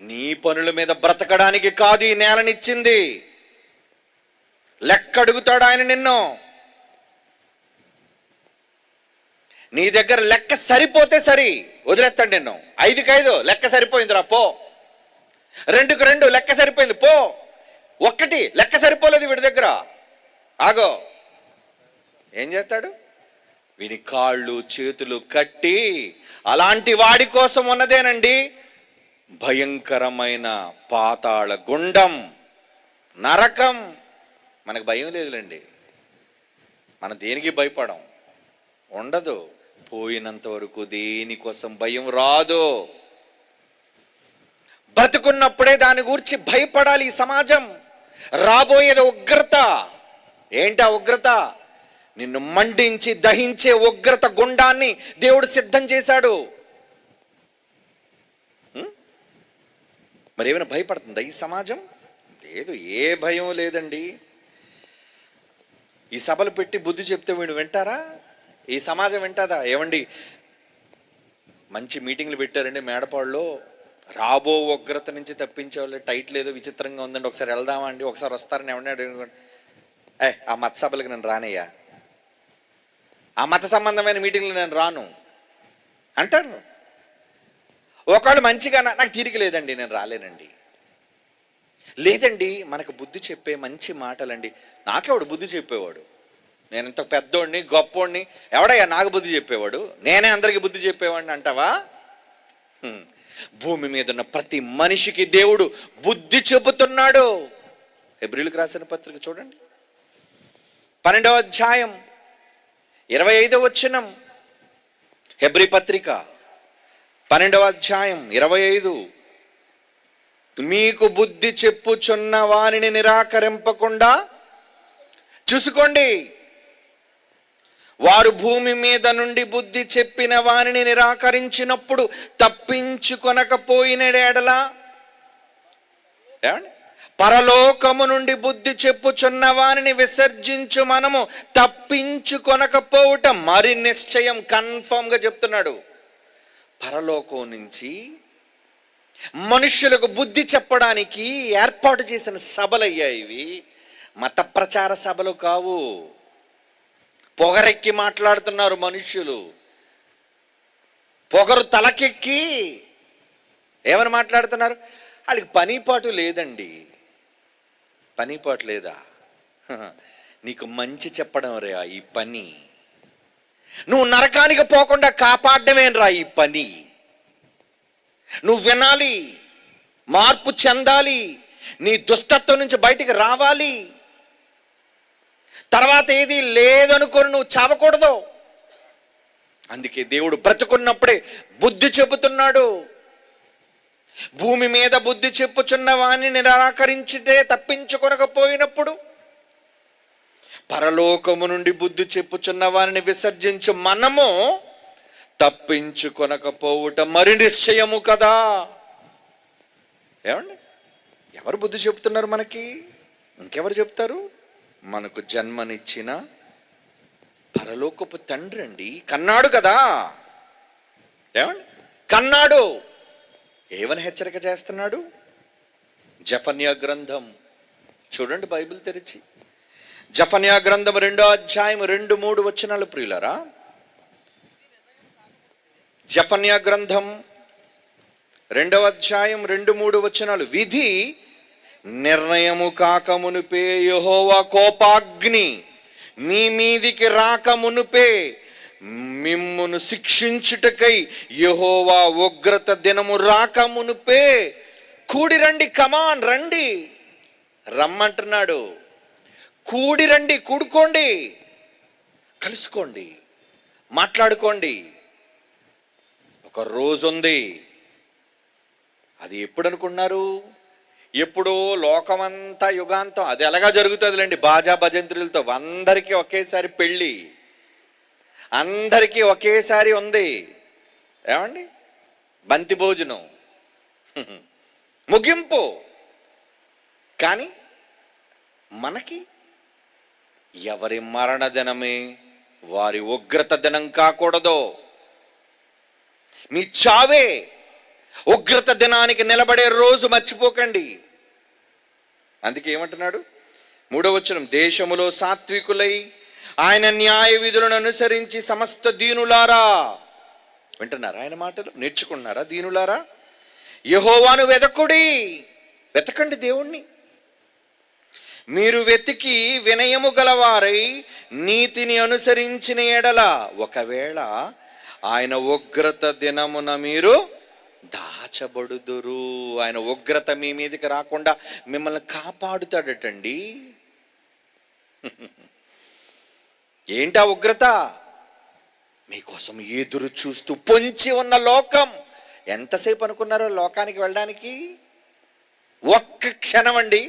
నీ పనుల మీద బ్రతకడానికి కాదు ఈ నేలనిచ్చింది. లెక్క అడుగుతాడు ఆయన నిన్ను. నీ దగ్గర లెక్క సరిపోతే సరి, వదిలేస్తాడు నిన్ను. 5కి 5 లెక్క సరిపోయిందిరా పో, 2కి 2 లెక్క సరిపోయింది పో, 1 లెక్క సరిపోలేదు వీడి దగ్గర, ఆగో. ఏం చేస్తాడు? వీడి కాళ్ళు చేతులు కట్టి, అలాంటి వాడి కోసం ఉన్నదేనండి భయంకరమైన పాతాళ గుండం, నరకం. మనకు భయం లేదులేండి, మన దేనికి భయపడం ఉండదు. పోయినంత వరకు దేనికోసం భయం రాదు. బ్రతుకున్నప్పుడే దాని గురించి భయపడాలి ఈ సమాజం. రాబోయేది ఉగ్రత. ఏంటా ఉగ్రత? నిన్ను మండించి దహించే ఉగ్రత గుండాన్ని దేవుడు సిద్ధం చేశాడు. మరి ఏమైనా భయపడుతుందా ఈ సమాజం? లేదు, ఏ భయం లేదండి. ఈ సభలు పెట్టి బుద్ధి చెప్తే వీడు వింటారా? ఈ సమాజం వింటాదా? ఏమండి, మంచి మీటింగ్లు పెట్టారండి మేడపాడులో, రాబో ఉగ్రత నుంచి తప్పించే వాళ్ళు, టైటిల్ ఏదో విచిత్రంగా ఉందండి, ఒకసారి వెళ్దామా అండి, ఒకసారి వస్తారని ఎవరిని ఆ మత సభలకు నేను రానయ్యా, ఆ మత సంబంధమైన మీటింగ్లు నేను రాను అంటారు. ఒకళ్ళు మంచిగా నాకు తీరిక లేదండి నేను రాలేనండి. లేదండి, మనకు బుద్ధి చెప్పే మంచి మాటలండి. నాకెవడు బుద్ధి చెప్పేవాడు? నేను ఇంత పెద్దోడిని గొప్పోడిని, ఎవడయ్యా నాకు బుద్ధి చెప్పేవాడు? నేనే అందరికీ బుద్ధి చెప్పేవాడిని అంటావా? భూమి మీద ఉన్న ప్రతి మనిషికి దేవుడు బుద్ధి చెబుతున్నాడు. హెబ్రీయులకు రాసిన పత్రిక చూడండి, 12వ అధ్యాయం 25వ వచనం. హెబ్రీ పత్రిక 12వ అధ్యాయం 25. మీకు బుద్ధి చెప్పుచున్న వారిని నిరాకరింపకుండా చూసుకోండి. వారు భూమి మీద నుండి బుద్ధి చెప్పిన వారిని నిరాకరించినప్పుడు తప్పించుకొనకపోయిన ఎడల, పరలోకము నుండి బుద్ధి చెప్పుచున్న వారిని విసర్జించు మనము తప్పించుకొనకపోవటం మరి నిశ్చయం. కన్ఫర్మ్గా చెప్తున్నాడు. పరలోకం నుంచి మనుషులకు బుద్ధి చెప్పడానికి ఏర్పాటు చేసిన సభలయ్యాయి ఇవి. మత ప్రచార సభలు కావు. పొగరెక్కి మాట్లాడుతున్నారు మనుష్యులు. పొగరు తలకెక్కి ఏమని మాట్లాడుతున్నారు? వాళ్ళకి పనిపాటు లేదండి. పనిపాటు లేదా? నీకు మంచి చెప్పడం రా ఈ పని. నువ్వు నరకానికి పోకుండా కాపాడమేనరా ఈ పని. నువ్వు వినాలి, మార్పు చెందాలి, నీ దుష్టత్వం నుంచి బయటికి రావాలి. తర్వాత ఏది లేదనుకొని నువ్వు చావకూడదు. అందుకే దేవుడు బ్రతుకున్నప్పుడే బుద్ధి చెబుతున్నాడు. భూమి మీద బుద్ధి చెప్పుచున్న వాణ్ణి నిరాకరించితే తప్పించుకొనకపోయినప్పుడు పరలోకము నుండి బుద్ధి చెప్పుచున్న వారిని విసర్జించు మనము తప్పించుకొనకపోవుట మరి నిశ్చయము కదా. ఏమండి, ఎవరు బుద్ధి చెప్తున్నారు మనకి? ఇంకెవరు చెప్తారు? మనకు జన్మనిచ్చిన పరలోకపు తండ్రి అండి. కన్నాడు కదా. ఏమండి, కన్నాడు. ఏమని హెచ్చరిక చేస్తున్నాడు? జఫన్యా గ్రంథం చూడండి, బైబిల్ తెరిచి జఫన్యా గ్రంథం 2వ అధ్యాయం 2-3 వచనాలు ప్రియులారా. జఫన్యా గ్రంథం 2వ అధ్యాయం 2-3 వచనాలు. విధి నిర్ణయము కాకమునుపే యెహోవా కోపాగ్ని మీ మీదికి రాకమునుపే మిమ్మును శిక్షించుటకై యెహోవా ఉగ్రత దినము రాకమునుపే కూడి రండి. కమాన్ రండి, రమ్మంటున్నాడు. కూడి రండి, కూడుకోండి, కలుసుకోండి, మాట్లాడుకోండి. ఒక రోజు ఉంది. అది ఎప్పుడు అనుకున్నారు? ఎప్పుడో లోకమంతా యుగాంతం. అది ఎలాగా జరుగుతుందిలేండి, బాజా భజంత్రులతో. అందరికీ ఒకేసారి పెళ్ళి, అందరికీ ఒకేసారి ఉంది. ఏమండి, బంతి భోజనం, ముగింపు. కానీ మనకి ఎవరి మరణ దినమే వారి ఉగ్రత దినం కాకూడదు. మీ చావే ఉగ్రత దినానికి నిలబడే రోజు మర్చిపోకండి. అందుకే ఏమంటున్నాడు 3వ వచనం, దేశములో సాత్వికులై ఆయన న్యాయ విధులను అనుసరించి సమస్త దీనులారా. వింటున్నారా ఆయన మాటలు? నేర్చుకుంటున్నారా? దీనులారా, యెహోవాను వెతకండి దేవుణ్ణి. మీరు వెతికి వినయము గలవారై నీతిని అనుసరించిన ఎడల ఒకవేళ ఆయన ఉగ్రత దినమున మీరు దాచబడుదురు. ఆయన ఉగ్రత మీ మీదకి రాకుండా మిమ్మల్ని కాపాడుతాడటండి. ఏంటా ఉగ్రత? మీకోసం ఎదురు చూస్తూ పొంచి ఉన్న లోకం. ఎంతసేపు అనుకున్నారో లోకానికి వెళ్ళడానికి? ఒక్క క్షణం అండి,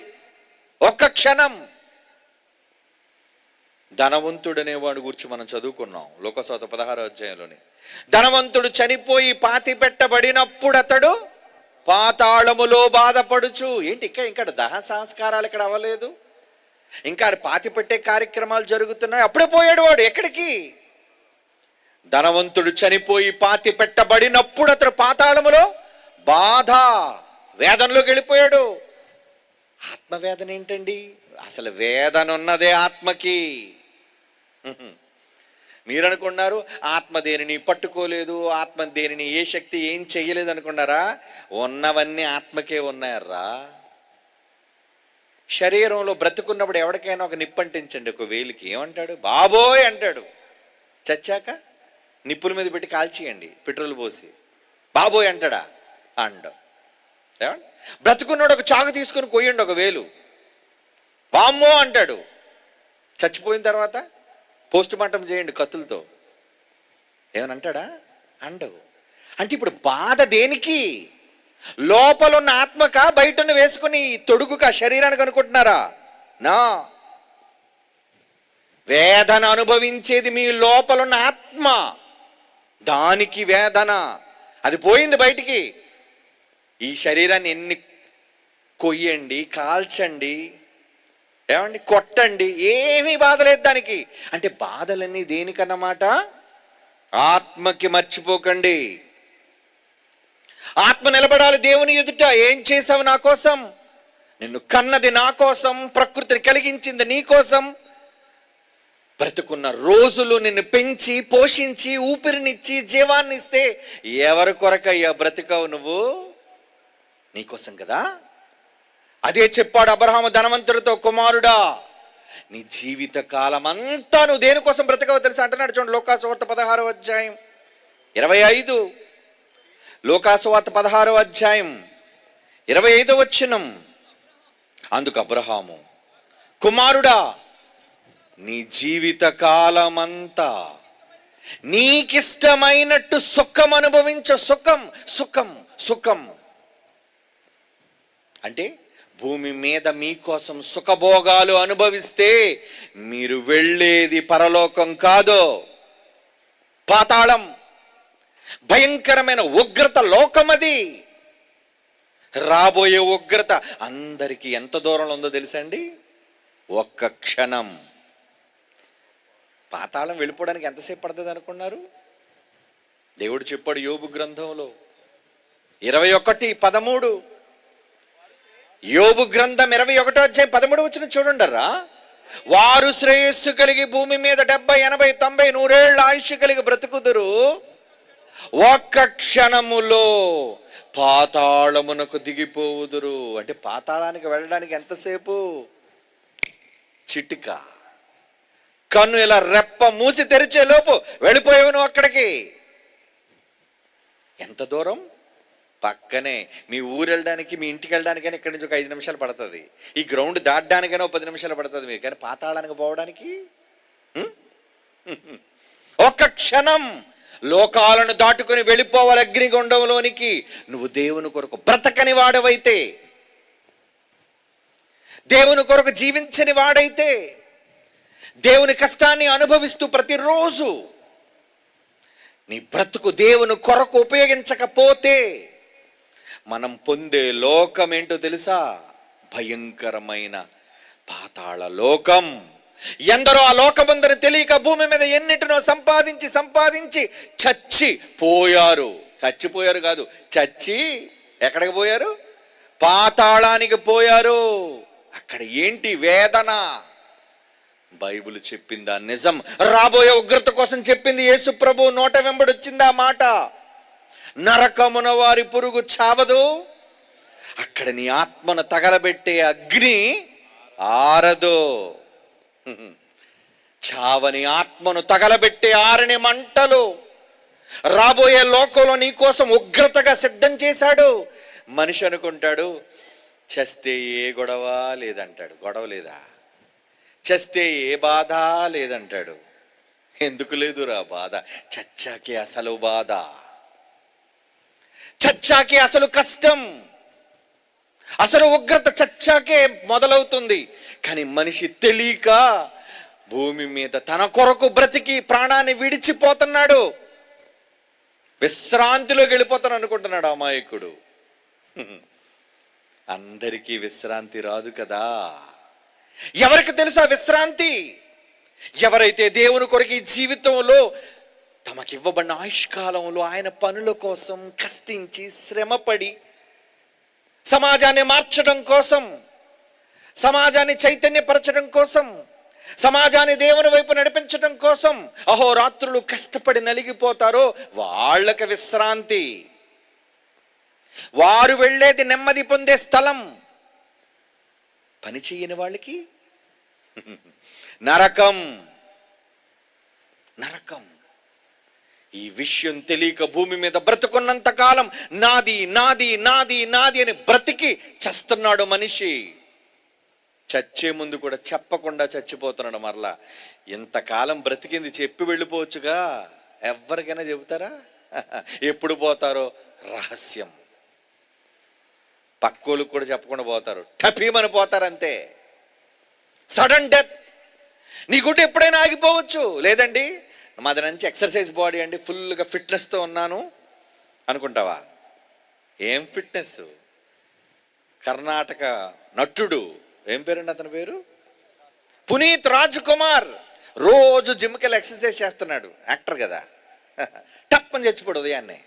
ఒక్క క్షణం. ధనవంతుడు అనేవాడు గురించి మనం చదువుకున్నాం లోకసువార్త 16వ అధ్యాయంలోని. ధనవంతుడు చనిపోయి పాతి పెట్టబడినప్పుడు అతడు పాతాళములో బాధపడుచు. ఏంటి ఇంకా దహన సంస్కారాలు ఇక్కడ అవ్వలేదు, ఇంకా పాతి పెట్టే కార్యక్రమాలు జరుగుతున్నాయి, అప్పుడే పోయాడు వాడు. ఎక్కడికి? ధనవంతుడు చనిపోయి పాతి పెట్టబడినప్పుడు అతడు పాతాళములో బాధ, వేదనలోకి వెళ్ళిపోయాడు. ఆత్మవేదన ఏంటండి? అసలు వేదన ఉన్నదే ఆత్మకి. మీరు అనుకున్నారు ఆత్మ దేనిని పట్టుకోలేదు, ఆత్మ దేనిని ఏ శక్తి ఏం చెయ్యలేదు అనుకున్నారా? ఉన్నవన్నీ ఆత్మకే ఉన్నాయర్రా. శరీరంలో బ్రతుకున్నప్పుడు ఎవరికైనా ఒక నిప్పంటించండి ఒక వేలికి, ఏమంటాడు? బాబోయ్ అంటాడు. చచ్చాక నిప్పుల మీద పెట్టి కాల్చేయండి పెట్రోల్ పోసి, బాబోయ్ అంటాడా? అండ. ఏమండి? బ్రతుకున్నాడు ఒక చాకు తీసుకొని కొయ్యండి ఒక వేలు, వామ్మో అంటాడు. చచ్చిపోయిన తర్వాత పోస్ట్ మార్టం చేయండి కత్తులతో, ఏమనంటాడా? అండవు. అంటే ఇప్పుడు బాధ దేనికి? లోపల ఉన్న ఆత్మక, బయటను వేసుకుని తొడుగుక శరీరానికి అనుకుంటున్నారా? నా వేదన అనుభవించేది మీ లోపల ఉన్న ఆత్మ, దానికి వేదన. అది పోయింది బయటికి. ఈ శరీరాన్ని ఎన్ని కొయ్యండి, కాల్చండి, ఏమండి, కొట్టండి, ఏమీ బాధ లేదు దానికి. అంటే బాధలన్నీ దేనికన్నమాట? ఆత్మకి. మర్చిపోకండి. ఆత్మ నిలబడాలి దేవుని ఎదుట. ఏం చేసావు నా కోసం? నిన్ను కన్నది నా కోసం, ప్రకృతిని కలిగించింది నీ కోసం. బ్రతుకున్న రోజులు నిన్ను పెంచి పోషించి ఊపిరినిచ్చి జీవాన్ని ఇస్తే ఎవరి కొరకయ్యా బ్రతికావు నువ్వు? నీకోసం కదా. అదే చెప్పాడు అబ్రహాము ధనవంతుడితో, కుమారుడా నీ జీవిత కాలం అంతా నువ్వు దేనికోసం బ్రతకవో తెలుసా అంటున్నాడు. చూడండి లోకాసువార్త 16వ అధ్యాయం 25. లోకాసువార్త 16వ అధ్యాయం 25వ వచనం. అందుకు అబ్రహాము, కుమారుడా నీ జీవిత కాలమంతా నీకిష్టమైనట్టు సుఖం అనుభవించ. సుఖం సుఖం సుఖం అంటే భూమి మీద మీకోసం సుఖభోగాలు అనుభవిస్తే మీరు వెళ్ళేది పరలోకం కాదు, పాతాళం. భయంకరమైన ఉగ్రత లోకం అది. రాబోయే ఉగ్రత అందరికీ ఎంత దూరంలో ఉందో తెలుసండి? ఒక్క క్షణం. పాతాళం వెళ్ళిపోవడానికి ఎంతసేపు పడుతుంది అనుకున్నారు? దేవుడు చెప్పాడు యోబు గ్రంథంలో 21:13. యోబు గ్రంథం 21వ అధ్యాయం 13వ వచనం చూడండిరా. వారు శ్రేయస్సు కలిగి భూమి మీద 70, 80, 90, 100 ఏళ్ల ఆయుష్ కలిగి బ్రతుకుదురు, ఒక్క క్షణములో పాతాళమునకు దిగిపోవుదురు. అంటే పాతాళానికి వెళ్ళడానికి ఎంతసేపు? చిటిక. కన్ను ఇలా రెప్ప మూసి తెరిచే లోపు వెళ్ళిపోయావు నువ్వు అక్కడికి. ఎంత దూరం? పక్కనే. మీ ఊరు వెళ్ళడానికి, మీ ఇంటికి వెళ్ళడానికైనా ఇక్కడి నుంచి ఒక 5 నిమిషాలు పడుతుంది. ఈ గ్రౌండ్ దాటడానికైనా 10 నిమిషాలు పడుతుంది మీకు. కానీ పాతాళానికి పోవడానికి ఒక్క క్షణం. లోకాలను దాటుకుని వెళ్ళిపోవాలి అగ్నిగుండంలోనికి. నువ్వు దేవుని కొరకు బ్రతకని వాడవైతే, దేవుని కొరకు జీవించని వాడైతే, దేవుని కష్టాన్ని అనుభవిస్తూ ప్రతిరోజు నీ బ్రతుకు దేవుని కొరకు ఉపయోగించకపోతే మనం పొందే లోకం ఏంటో తెలుసా? భయంకరమైన పాతాళ లోకం. ఎందరో ఆ లోకమందని తెలియక భూమి మీద ఎన్నిటినో సంపాదించి చచ్చిపోయారు. చచ్చిపోయారు కాదు, చచ్చి ఎక్కడికి పోయారు? పాతాళానికి పోయారు. అక్కడ ఏంటి వేదన? బైబిల్ చెప్పిందా నిజం? రాబోయే ఉగ్రత కోసం చెప్పింది యేసు ప్రభు నోట వెంబడి వచ్చింది ఆ మాట. నరకమున వారి పురుగు చావదు, అక్కడ నీ ఆత్మను తగలబెట్టే అగ్ని ఆరదు. చావని ఆత్మను తగలబెట్టే ఆరని మంటలు రాబోయే లోకంలో నీ కోసం ఉగ్రతగా సిద్ధం చేశాడు. మనిషి అనుకుంటాడు చస్తే ఏ గొడవ లేదంటాడు. గొడవ లేదా? చస్తే ఏ బాధ లేదంటాడు. ఎందుకు లేదురా బాధ? చచ్చాకే అసలు బాధ, చచ్చాకే అసలు కష్టం, అసలు ఉగ్రత చచ్చాకే మొదలవుతుంది. కానీ మనిషి తెలియక భూమి మీద తన కొరకు బ్రతికి ప్రాణాన్ని విడిచిపోతున్నాడు. విశ్రాంతిలోకి వెళ్ళిపోతాను అనుకుంటున్నాడు అమాయకుడు. అందరికీ విశ్రాంతి రాదు కదా. ఎవరికి తెలుసా విశ్రాంతి? ఎవరైతే దేవుని కొరకు ఈ జీవితంలో తమకివ్వబడిన ఆయుష్కాలంలో ఆయన పనుల కోసం కష్టించి శ్రమపడి సమాజాన్ని మార్చడం కోసం, సమాజాన్ని చైతన్యపరచడం కోసం, సమాజాన్ని దేవుని వైపు నడిపించడం కోసం అహోరాత్రులు కష్టపడి నలిగిపోతారో వాళ్ళకి విశ్రాంతి. వారు వెళ్ళేది నెమ్మది పొందే స్థలం. పని చేయని వాళ్ళకి నరకం. నరకం. ఈ విషయం తెలియక భూమి మీద బ్రతుకున్నంత కాలం నాది నాది నాది నాది అని బ్రతికి చస్తున్నాడు మనిషి. చచ్చే ముందు కూడా చెప్పకుండా చచ్చిపోతున్నాడు. మరలా ఇంతకాలం బ్రతికింది చెప్పి వెళ్ళిపోవచ్చుగా. ఎవరికైనా చెబుతారా? ఎప్పుడు పోతారో రహస్యం. పక్కోళ్ళకి కూడా చెప్పకుండా పోతారు. టపీమని పోతారు అంతే. Sudden death. నీ గుడ్డ ఎప్పుడైనా ఆగిపోవచ్చు. లేదండి మాది మంచి ఎక్సర్సైజ్ బాడీ అండి, ఫుల్గా ఫిట్నెస్తో ఉన్నాను అనుకుంటావా? ఏం ఫిట్నెస్? కర్ణాటక నటుడు, ఏం పేరండి అతని పేరు? పునీత్ రాజ్ కుమార్. రోజు జిమ్కి వెళ్ళి ఎక్సర్సైజ్ చేస్తున్నాడు. యాక్టర్ కదా. టప్పని చచ్చిపోడు ఉదయాన్నే.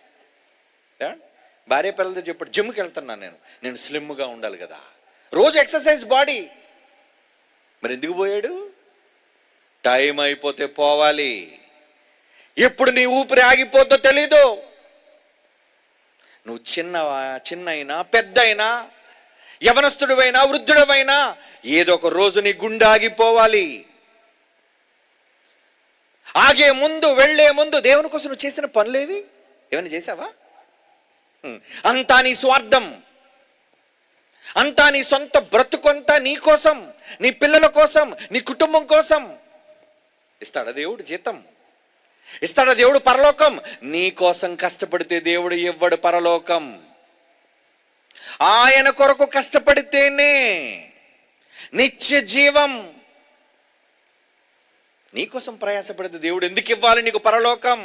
భార్య పిల్లలతో చెప్పాడు జిమ్కి వెళ్తున్నాను నేను స్లిమ్గా ఉండాలి కదా. రోజు ఎక్సర్సైజ్ బాడీ. మరి ఎందుకు పోయాడు? టైం అయిపోతే పోవాలి. ఎప్పుడు నీ ఊపిరి ఆగిపోద్దో తెలీదు. నువ్వు చిన్నైనా పెద్దయినా, యవనస్తుడివైనా వృద్ధుడవైనా ఏదో ఒక రోజు నీ గుండె ఆగిపోవాలి. ఆగే ముందు, వెళ్లే ముందు దేవుని కోసం నువ్వు చేసిన పనులేవి? ఏమైనా చేసావా? అంతా నీ స్వార్థం, అంతా నీ సొంత బ్రతుకంతా నీ కోసం, నీ పిల్లల కోసం, నీ కుటుంబం కోసం. ఇస్తాడా దేవుడు జీతం? ఇస్తాడా దేవుడు పరలోకం? నీ కోసం కష్టపడితే దేవుడు ఇవ్వడు పరలోకం. ఆయన కొరకు కష్టపడితేనే నిత్య జీవం. నీకోసం ప్రయాసపడితే దేవుడు ఎందుకు ఇవ్వాలి నీకు పరలోకం?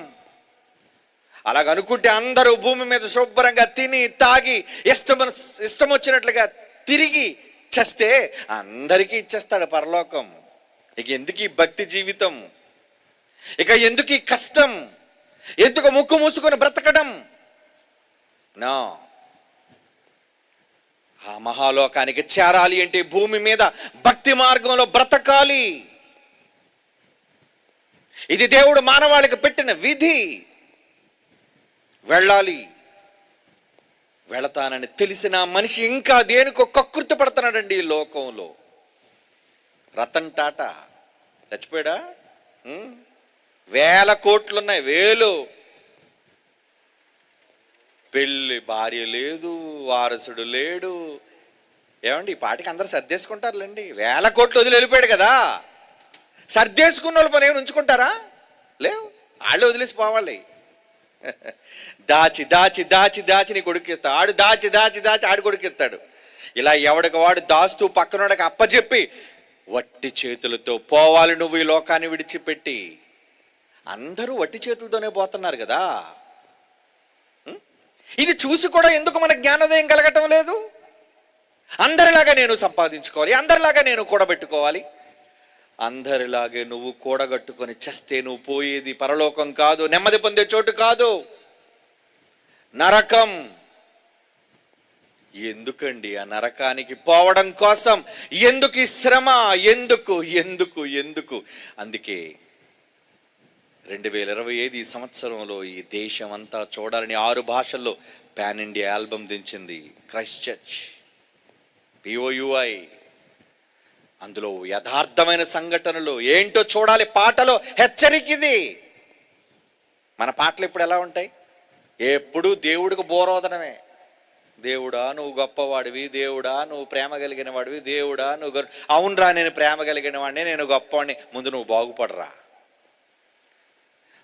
అలాగనుకుంటే అందరూ భూమి మీద శుభ్రంగా తిని తాగి ఇష్టం వచ్చినట్లుగా తిరిగి చస్తే అందరికీ ఇచ్చేస్తాడు పరలోకం. ఇక ఎందుకు ఈ భక్తి జీవితం? ఇక ఎందుకు ఈ కష్టం? ఎందుకు ముక్కు మూసుకొని బ్రతకడం? నా ఆ మహాలోకానికి చేరాలి అంటే భూమి మీద భక్తి మార్గంలో బ్రతకాలి. ఇది దేవుడు మానవాళికి పెట్టిన విధి. వెళ్ళాలి. వెళతానని తెలిసిన మనిషి ఇంకా దేనికో కకృతి పడుతున్నాడండి ఈ లోకంలో. రతన్ టాటా చచ్చిపోయాడా? 1000 కోట్లున్నాయి, 1000. పెళ్ళి భార్య లేదు, వారసుడు లేడు. ఏమండి ఈ పాటికి అందరూ సర్దేసుకుంటారులేండి. 1000 కోట్లు వదిలి వెళ్ళిపోయాడు కదా. సర్దేసుకున్న వాళ్ళు పని ఏమైనా ఉంచుకుంటారా? లేవు. వాళ్ళు వదిలేసిపోవాలి. దాచి దాచి దాచి దాచి నీ కొడుకు ఇస్తాడు. ఆడు దాచి దాచి దాచి ఆడు కొడుకు ఇస్తాడు. ఇలా ఎవడికి వాడు దాస్తూ పక్కనోడికి అప్పచెప్పి వట్టి చేతులతో పోవాలి నువ్వు ఈ లోకాన్ని విడిచిపెట్టి. అందరూ వట్టి చేతులతోనే పోతున్నారు కదా. ఇది చూసి కూడా ఎందుకు మన జ్ఞానోదయం కలగటం లేదు? అందరిలాగా నేను సంపాదించుకోవాలి, అందరిలాగా నేను కూడబెట్టుకోవాలి. అందరిలాగే నువ్వు కూడగట్టుకొని చస్తే నువ్వు పోయేది పరలోకం కాదు, నెమ్మది పొందే చోటు కాదు, నరకం. ఎందుకండి ఆ నరకానికి పోవడం కోసం ఎందుకు ఈ శ్రమ? ఎందుకు ఎందుకు ఎందుకు? అందుకే 2025 ఈ సంవత్సరంలో ఈ దేశం అంతా చూడాలని 6 భాషల్లో పాన్ ఇండియా ఆల్బమ్ దించింది క్రైస్ట్ చర్చ్, POUI. అందులో యథార్థమైన సంఘటనలు ఏంటో చూడాలి. పాటలో హెచ్చరిక ఇది. మన పాటలు ఇప్పుడు ఎలా ఉంటాయి? ఎప్పుడు దేవుడికి బోరోదనమే. దేవుడా నువ్వు గొప్పవాడివి, దేవుడా నువ్వు ప్రేమ కలిగిన వాడివి, దేవుడా నువ్వు అవునరా నేను ప్రేమ కలిగిన వాడిని, నేను గొప్పవాడిని. ముందు నువ్వు బాగుపడరా.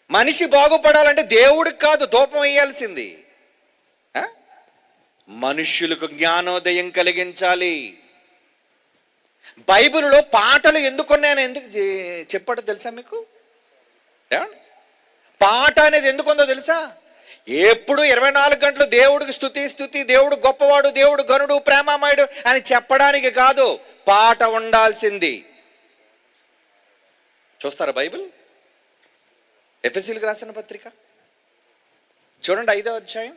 మనిషి బాగుపడాలంటే దేవుడికి కాదు ధూపం వేయాల్సింది. మనుష్యులకు జ్ఞానోదయం కలిగించాలి. బైబిల్లో పాటలు ఎందుకున్నాయని ఎందుకు చెప్పాడో తెలుసా మీకు? పాట అనేది ఎందుకుందో తెలుసా? ఎప్పుడు 24 గంటలు దేవుడికి స్తుతి స్తుతి, దేవుడు గొప్పవాడు, దేవుడు ఘనుడు, ప్రేమమయుడు అని చెప్పడానికి కాదు పాట ఉండాల్సింది. చూస్తారా బైబిల్? ఎఫెసీయులకు రాసిన పత్రిక చూడండి 5వ అధ్యాయం.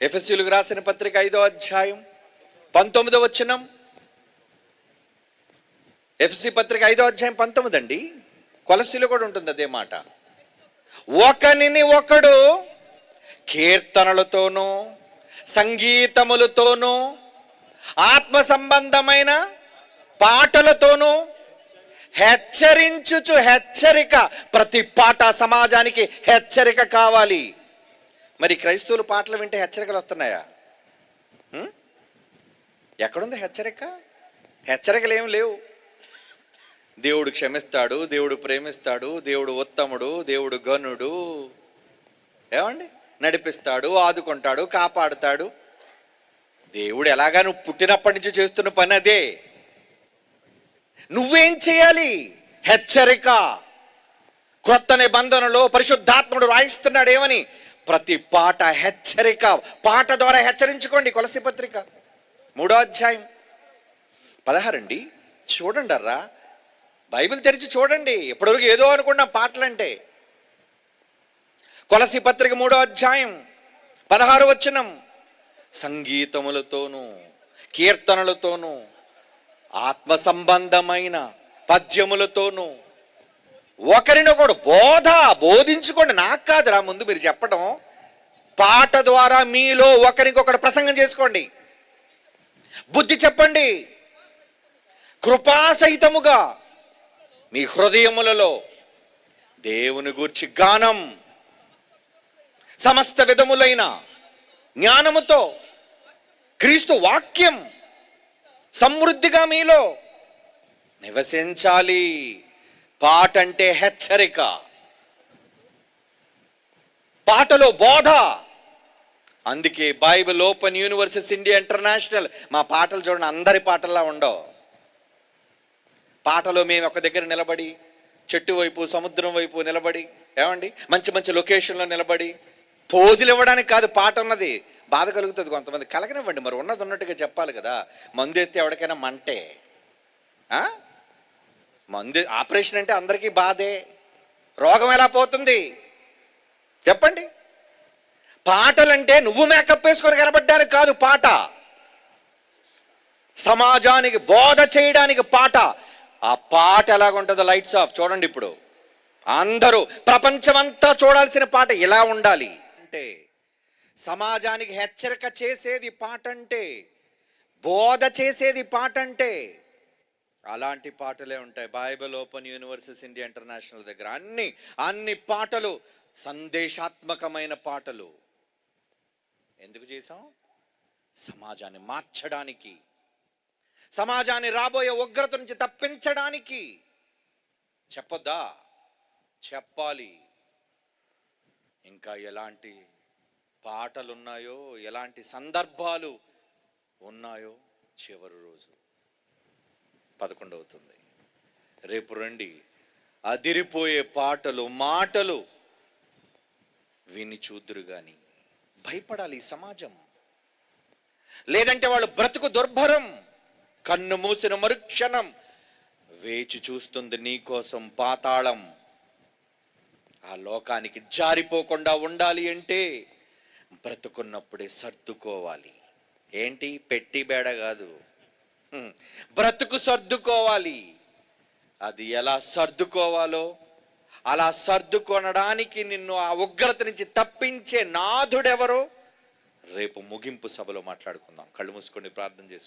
ఎఫెసీయులకు రాసిన పత్రిక 5వ అధ్యాయం 19వ వచనం. ఎఫెసీ పత్రిక 5వ అధ్యాయం 19 అండి. కొలస్సీలో కూడా ఉంటుంది అదే మాట. ఒకనిని ఒకడు కీర్తనలతోనూ సంగీతములతోనూ ఆత్మ సంబంధమైన పాటలతోనూ హెచ్చరించుచు, హెచ్చరిక, ప్రతి పాట సమాజానికి హెచ్చరిక కావాలి. మరి క్రైస్తవులు పాటలు వింటే హెచ్చరికలు వస్తున్నాయా? ఎక్కడుంది హెచ్చరిక? హెచ్చరికలు ఏమి లేవు. దేవుడు క్షమిస్తాడు, దేవుడు ప్రేమిస్తాడు, దేవుడు ఉత్తముడు, దేవుడు ఘనుడు, ఏమండి, నడిపిస్తాడు, ఆదుకుంటాడు, కాపాడుతాడు. దేవుడు ఎలాగా నువ్వు పుట్టినప్పటి నుంచి చేస్తున్న పని అదే. నువ్వేం చేయాలి? హెచ్చరిక. క్రొత్త నిబంధనలో పరిశుద్ధాత్ముడు రాయిస్తున్నాడు ఏమని? ప్రతి పాట హెచ్చరిక. పాట ద్వారా హెచ్చరించుకోండి. కొలస్సీ పత్రిక 3వ అధ్యాయం 16 అండి. చూడండి అర్రా, బైబిల్ తెరిచి చూడండి. ఇప్పటివరకు ఏదో అనుకున్నాం పాటలంటే. కొలస్సీ పత్రిక 3వ అధ్యాయం 16వ వచనం. సంగీతములతోనూ కీర్తనలతోనూ ఆత్మ సంబంధమైన పద్యములతోనూ ఒకరినొకడు బోధించుకోండి. నాకు కాదురా, ముందు మీరు చెప్పడం. పాట ద్వారా మీలో ఒకరికొకడు ప్రసంగం చేసుకోండి, బుద్ధి చెప్పండి. కృపాసహితముగా మీ హృదయములలో దేవుని గూర్చి గానం, సమస్త విధములైన జ్ఞానముతో క్రీస్తు వాక్యం సమృద్ధిగా మీలో నివసించాలి. పాట అంటే హెచ్చరిక, పాటలో బోధ. అందుకే Bible open university India international మా పాటలు చూడండి, అందరి పాటల్లా ఉండవు. పాటలో మేము ఒక దగ్గర నిలబడి, చెట్టు వైపు, సముద్రం వైపు నిలబడి, ఏమండి, మంచి మంచి లొకేషన్లో నిలబడి పోజులు ఇవ్వడానికి కాదు పాట ఉన్నది. బాధ కలుగుతుంది కొంతమంది. కలగనివ్వండి, మరి ఉన్నది ఉన్నట్టుగా చెప్పాలి కదా. మందు ఎత్తే ఎవరికైనా మంటే, మందు ఆపరేషన్ అంటే అందరికీ బాధే. రోగం ఎలా పోతుంది చెప్పండి? పాటలంటే నువ్వు మేకప్ వేసుకొని కనబడ్డానికి కాదు పాట. సమాజానికి బోధ చేయడానికి పాట. ఆ పాట ఎలాగుంటుందో లైట్స్ ఆఫ్ చూడండి. ఇప్పుడు అందరూ ప్రపంచమంతా చూడాల్సిన పాట ఇలా ఉండాలి. అంటే సమాజానికి హెచ్చరిక చేసేది పాట, అంటే బోధ చేసేది పాట. అంటే అలాంటి పాటలే ఉంటాయి Bible open university India international దగ్గర. అన్ని పాటలు సందేశాత్మకమైన పాటలు. ఎందుకు చేసాం? సమాజాన్ని మార్చడానికి, సమాజాన్ని రాబోయే ఉగ్రత నుంచి తప్పించడానికి. చెప్పొద్దా? చెప్పాలి. ఇంకా ఎలాంటి పాటలు ఉన్నాయో, ఎలాంటి సందర్భాలు ఉన్నాయో చివరి రోజు 11 అవుతుంది. రేపు రండి, అదిరిపోయే పాటలు, మాటలు విని చూద్దురు గాని. భయపడాలి ఈ సమాజం, లేదంటే వాళ్ళు బ్రతుకు దుర్భరం. కన్ను మూసిన మరుక్షణం వేచి చూస్తుంది నీ కోసం పాతాళం. ఆ లోకానికి జారిపోకుండా ఉండాలి అంటే బ్రతుకున్నప్పుడే సర్దుకోవాలి. ఏంటి? పెట్టి బేడ కాదు, బ్రతుకు సర్దుకోవాలి. అది ఎలా సర్దుకోవాలో అలా సర్దుకొనడానికి నిన్ను ఆ ఉగ్రత నుంచి తప్పించే నాథుడెవరో రేపు ముగింపు సభలో మాట్లాడుకుందాం. కళ్ళు మూసుకొని ప్రార్థన చేసుకోండి.